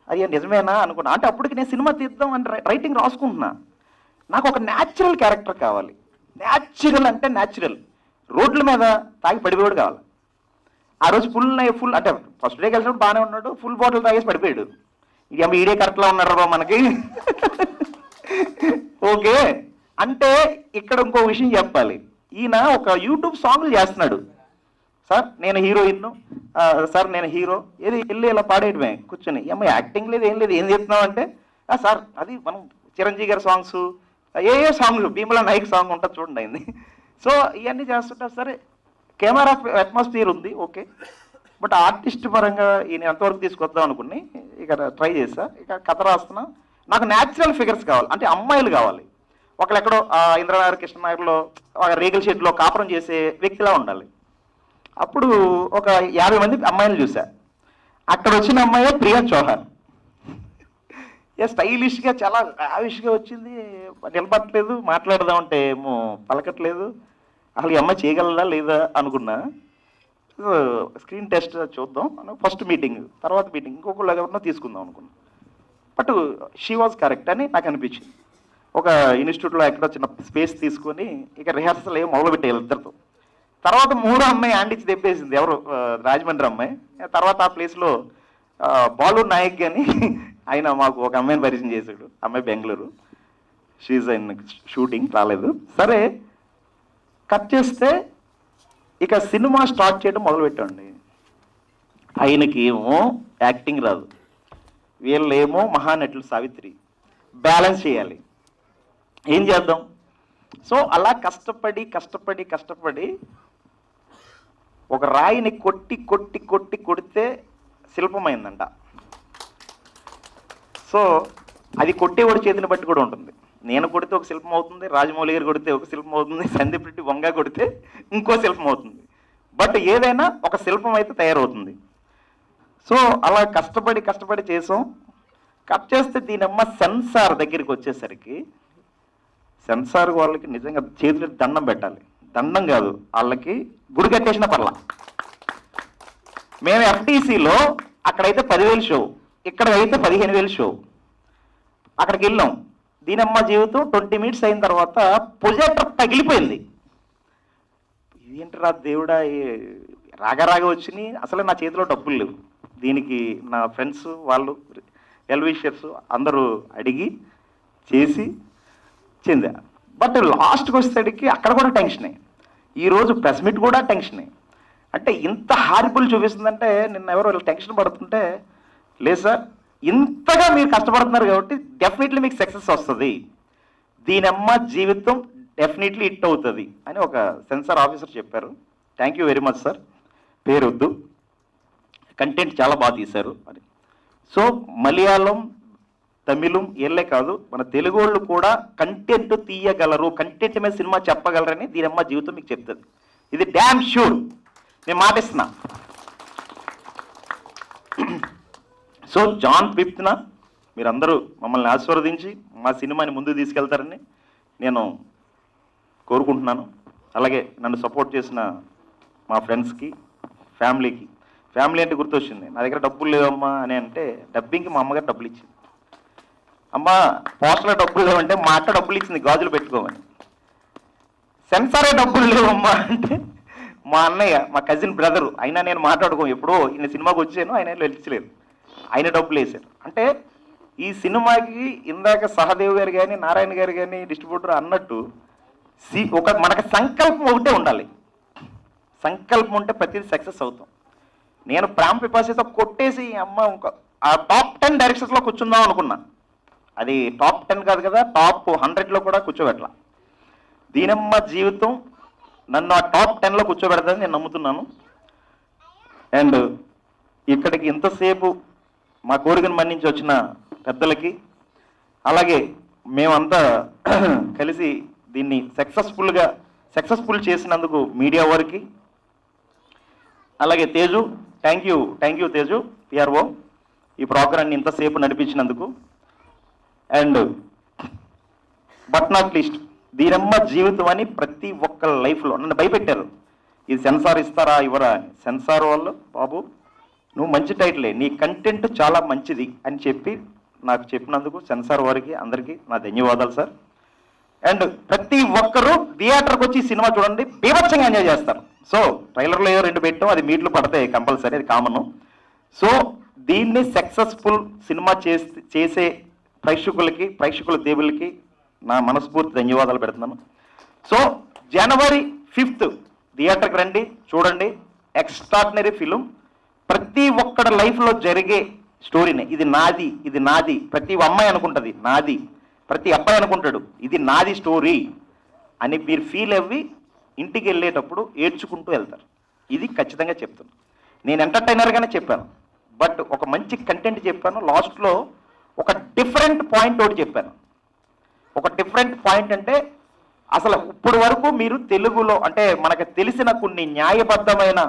అయ్యా నిజమేనా అనుకున్నా. అంటే అప్పటికి నేను సినిమా తీద్దాం అని రైటింగ్ రాసుకుంటున్నా. నాకు ఒక న్యాచురల్ క్యారెక్టర్ కావాలి. న్యాచురల్ అంటే న్యాచురల్, రోడ్ల మీద తాగి పడిపోయాడు కావాలి. ఆ రోజు ఫుల్ అంటే ఫస్ట్ డే కలిసినప్పుడు బాగానే ఉన్నాడు, ఫుల్ బాటిల్ తాగేసి పడిపోయాడు. ఇక ఈడే కరెక్ట్లా ఉన్నాడు రా మనకి. ఓకే, అంటే ఇక్కడ ఇంకో విషయం చెప్పాలి. ఈయన ఒక యూట్యూబ్ సాంగ్లు చేస్తున్నాడు. సార్ నేను హీరోయిన్, సార్ నేను హీరో, ఏది వెళ్ళి ఇలా పాడేయడమే కూర్చొని. అమ్మాయి యాక్టింగ్ లేదు ఏం లేదు, ఏం చెప్తున్నావు అంటే సార్ అది మనం చిరంజీవి గారి సాంగ్స్, ఏ సాంగ్లు, భీమలా నాయక్ సాంగ్ ఉంటుంది చూడండి అయింది. సో ఇవన్నీ చేస్తుంటారు. సరే కెమెరా అట్మాస్ఫియర్ ఉంది ఓకే, బట్ ఆర్టిస్ట్ పరంగా ఈయన ఎంతవరకు తీసుకొద్దాం అనుకుని ఇక ట్రై చేసా. ఇక కథ రాస్తున్నా. నాకు న్యాచురల్ ఫిగర్స్ కావాలి, అంటే అమ్మాయిలు కావాలి. ఒకళ్ళు ఎక్కడో ఇంద్రనగర్ కృష్ణనగర్లో ఒక రేకుల షెడ్లో కాపురం చేసే వ్యక్తిలా ఉండాలి. అప్పుడు ఒక 50 మంది అమ్మాయిలు చూసా. అక్కడ వచ్చిన అమ్మాయి ప్రియా చౌహాన్. స్టైలిష్గా చాలా లావిష్గా వచ్చింది, నిలబట్టలేదు, మాట్లాడదామంటే ఏమో పలకట్లేదు. అసలు ఈ అమ్మాయి చేయగలదా లేదా అనుకున్నా. స్క్రీన్ టెస్ట్ చూద్దాం ఫస్ట్ మీటింగ్, తర్వాత మీటింగ్ ఇంకొకళ్ళు ఎవరన్నా తీసుకుందాం అనుకున్నా. బట్ షీ వాజ్ కరెక్ట్ అని నాకు అనిపించింది. ఒక ఇన్స్టిట్యూట్లో ఎక్కడో చిన్న స్పేస్ తీసుకొని ఇక రిహార్సల్ ఏమో మొదలుపెట్టాలి ఇద్దరితో. తర్వాత 3వ అమ్మాయి ఆండిచ్చి తెప్పేసింది, ఎవరు రాజమండ్రి అమ్మాయి. తర్వాత ఆ ప్లేస్లో బాలు నాయక్ అని ఆయన మాకు ఒక అమ్మాయిని పరిచయం చేశాడు. అమ్మాయి బెంగళూరు, షీజ్ ఇన్ షూటింగ్, రాలేదు. సరే కట్ చేస్తే ఇక సినిమా స్టార్ట్ చేయడం మొదలుపెట్టండి. ఆయనకి ఏమో యాక్టింగ్ రాదు, వీళ్ళేమో మహానటులు సావిత్రి, బ్యాలెన్స్ చేయాలి. ఏం చేద్దాం? సో అలా కష్టపడి కష్టపడి కష్టపడి ఒక రాయిని కొట్టి కొట్టి కొట్టి కొడితే శిల్పమైందంట. సో అది కొట్టేవాడి చేతిని బట్టి కూడా ఉంటుంది. నేను కొడితే ఒక శిల్పం అవుతుంది, రాజమౌళి గారు కొడితే ఒక శిల్పం అవుతుంది, సందీప్ రెడ్డి వంగ కొడితే ఇంకో శిల్పం అవుతుంది. బట్ ఏదైనా ఒక శిల్పం అయితే తయారవుతుంది. సో అలా కష్టపడి చేసాం. కట్ చేస్తే దీనమ్మ సెన్సార్ దగ్గరికి వచ్చేసరికి సెన్సార్ వాళ్ళకి నిజంగా చేతులు దండం పెట్టాలి. దండం కాదు, వాళ్ళకి గుడి కట్టేసిన పర్ల. మేము ఎఫ్టీసీలో అక్కడైతే 10,000 షో, ఇక్కడ అయితే 15,000 షో. అక్కడికి వెళ్ళాం. దీనమ్మ జీవితం 20 మినిట్స్ అయిన తర్వాత ప్రొజెక్టర్ పగిలిపోయింది. ఇదేంటి రా దేవుడా, రాగా వచ్చినాయి. అసలు నా చేతిలో డబ్బులు లేవు. దీనికి నా ఫ్రెండ్స్ వాళ్ళు వెల్విషర్స్ అందరూ అడిగి చేసి చెందా. బట్ లాస్ట్కి వచ్చేసరికి అక్కడ కూడా టెన్షనే. ఈరోజు ప్రెస్ మీట్ కూడా టెన్షనే. అంటే ఇంత హారిబుల్ చూపిస్తుందంటే నిన్న ఎవరో టెన్షన్ పడుతుంటే, లేదు సార్ ఇంతగా మీరు కష్టపడుతున్నారు కాబట్టి డెఫినెట్లీ మీకు సక్సెస్ వస్తుంది, దీనమ్మ జీవితం డెఫినెట్లీ హిట్ అవుతుంది అని ఒక సెన్సార్ ఆఫీసర్ చెప్పారు. Thank you very much sir. పేరు వద్దు, కంటెంట్ చాలా బాగా తీశారు అని. సో మలయాళం, తమిళం ఏళ్ళే కాదు, మన తెలుగు వాళ్ళు కూడా కంటెంట్ తీయగలరు, కంటెంట్ మీద సినిమా చెప్పగలరని దీనమ్మ జీవితం మీకు చెప్తుంది. ఇది డ్యామ్ షూర్, నేను మాటిస్తున్నా. సో జాన్ 5th మీరందరూ మమ్మల్ని ఆశీర్వదించి మా సినిమాని ముందుకు తీసుకెళ్తారని నేను కోరుకుంటున్నాను. అలాగే నన్ను సపోర్ట్ చేసిన మా ఫ్రెండ్స్కి, ఫ్యామిలీకి. ఫ్యామిలీ అంటే గుర్తొచ్చింది, నా దగ్గర డబ్బులు లేవమ్మా అని అంటే డబ్బింగ్కి మా అమ్మగారు డబ్బులు ఇచ్చింది. అమ్మ పోస్టర్లో డబ్బులు లేవంటే మా అక్క డబ్బులు ఇచ్చింది గాజులు పెట్టుకోమని. సెన్సారే డబ్బులు లేవమ్మా అంటే మా అన్నయ్య, మా కజిన్ బ్రదరు, అయినా నేను మాట్లాడుకో ఎప్పుడో ఈయన సినిమాకి వచ్చాను, ఆయన వెళ్ళలేదు, ఆయన డబ్బులు వేశారు. అంటే ఈ సినిమాకి ఇందాక సహదేవ్ గారు కానీ నారాయణ గారు కానీ డిస్ట్రిబ్యూటర్ అన్నట్టు మనకు సంకల్పం ఒకటే ఉండాలి. సంకల్పం ఉంటే ప్రతిదీ సక్సెస్ అవుతాం. నేను ప్రేమ పిపాసితో కొట్టేసి అమ్మ ఆ టాప్ 10 డైరెక్షన్స్లో కూర్చుందాం అనుకున్నా. అది టాప్ 10 కాదు కదా, టాప్ 100లో కూడా కూర్చోబెట్టాల. దీనమ్మ జీవితం నన్ను ఆ టాప్ 10లో కూర్చోబెడతానని నేను నమ్ముతున్నాను. అండ్ ఇక్కడికి ఇంతసేపు మా కోరికను మన్నించి వచ్చిన పెద్దలకి, అలాగే మేమంతా కలిసి దీన్ని సక్సెస్ఫుల్ చేసినందుకు మీడియా వారికి, అలాగే Teju, thank you Teju PRO, ఈ ప్రోగ్రాన్ని ఇంతసేపు నడిపించినందుకు. అండ్ బట్ నాట్ లీస్ట్ దీనమ్మ జీవితం అని ప్రతి ఒక్క లైఫ్లో నన్ను భయపెట్టారు, ఇది సెన్సార్ ఇస్తారా ఇవ్వరా అని. సెన్సార్ వాళ్ళు బాబు నువ్వు మంచి టైటిలే, నీ కంటెంట్ చాలా మంచిది అని చెప్పి నాకు చెప్పినందుకు సెన్సార్ వారికి అందరికీ నా ధన్యవాదాలు సార్. అండ్ ప్రతి ఒక్కరూ థియేటర్కి వచ్చి సినిమా చూడండి, బీభత్సంగా ఎంజాయ్ చేస్తారు. సో ట్రైలర్లో 2 పెట్టాం, అది మీట్లు పడతాయి కంపల్సరీ, అది కామను. సో దీన్ని సక్సెస్ఫుల్ సినిమా చేసే ప్రేక్షకుల దేవుళ్ళకి నా మనస్ఫూర్తి ధన్యవాదాలు పెడుతున్నాను. సో January 5th థియేటర్కి రండి, చూడండి. ఎక్స్ట్రాడినరీ ఫిలిం, ప్రతి ఒక్కడి లైఫ్లో జరిగే స్టోరీనే. ఇది నాది ప్రతి అమ్మాయి అనుకుంటుంది నాది, ప్రతి అబ్బాయి అనుకుంటాడు ఇది నాది స్టోరీ అని మీరు ఫీల్ అవ్వి ఇంటికి వెళ్ళేటప్పుడు ఏడ్చుకుంటూ వెళ్తారు. ఇది ఖచ్చితంగా చెప్తాను. నేను ఎంటర్టైనర్గానే చెప్పాను, బట్ ఒక మంచి కంటెంట్ చెప్పాను. లాస్ట్లో ఒక డిఫరెంట్ పాయింట్ ఒకటి చెప్పాను. ఒక డిఫరెంట్ పాయింట్ అంటే అసలు ఇప్పుడు వరకు మీరు తెలుగులో అంటే మనకు తెలిసిన కొన్ని న్యాయబద్ధమైన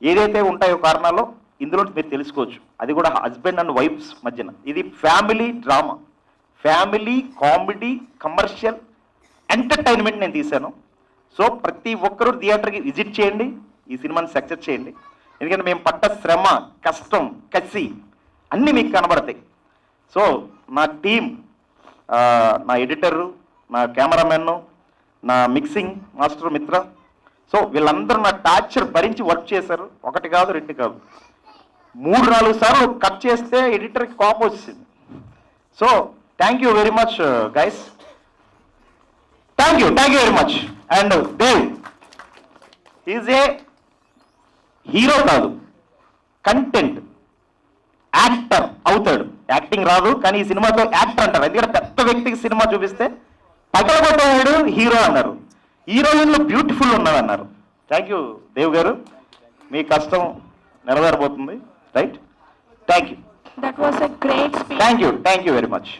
ఏదైతే ఉంటాయో కారణాలు ఇందులో మీరు తెలుసుకోవచ్చు. అది కూడా హస్బెండ్ అండ్ వైఫ్స్ మధ్యన. ఇది family drama, family comedy, commercial entertainment నేను తీశాను. సో ప్రతి ఒక్కరూ థియేటర్కి విజిట్ చేయండి, ఈ సినిమాని సక్సెస్ చేయండి. ఎందుకంటే మేము పడ్డ శ్రమ, కష్టం, కసి అన్నీ మీకు కనబడతాయి. సో నా టీం, నా ఎడిటరు, నా కెమెరామెన్ను, నా మిక్సింగ్ మాస్టర్ మిత్ర, సో వీళ్ళందరూ నా టార్చర్ భరించి వర్క్ చేశారు. 1 కాదు 2 కాదు 3-4 సార్లు కట్ చేస్తే ఎడిటర్కి కోపం వచ్చింది. So thank you very much guys, thank you very much. And Dev is a hero కాదు, కంటెంట్ యాక్టర్ అవుతాడు. యాక్టింగ్ రాదు కానీ ఈ సినిమాతో యాక్టర్ అంటారు. ఎందుకంటే పెద్ద వ్యక్తికి సినిమా చూపిస్తే పగలగొట్టేవాడు హీరో అన్నారు, హీరోయిన్లో బ్యూటిఫుల్ ఉన్నదన్నారు. థ్యాంక్ యూ దేవ్ గారు, మీ కష్టం నెరవేరబోతుంది. Right? Thank you. That was a great speech. Thank you very much.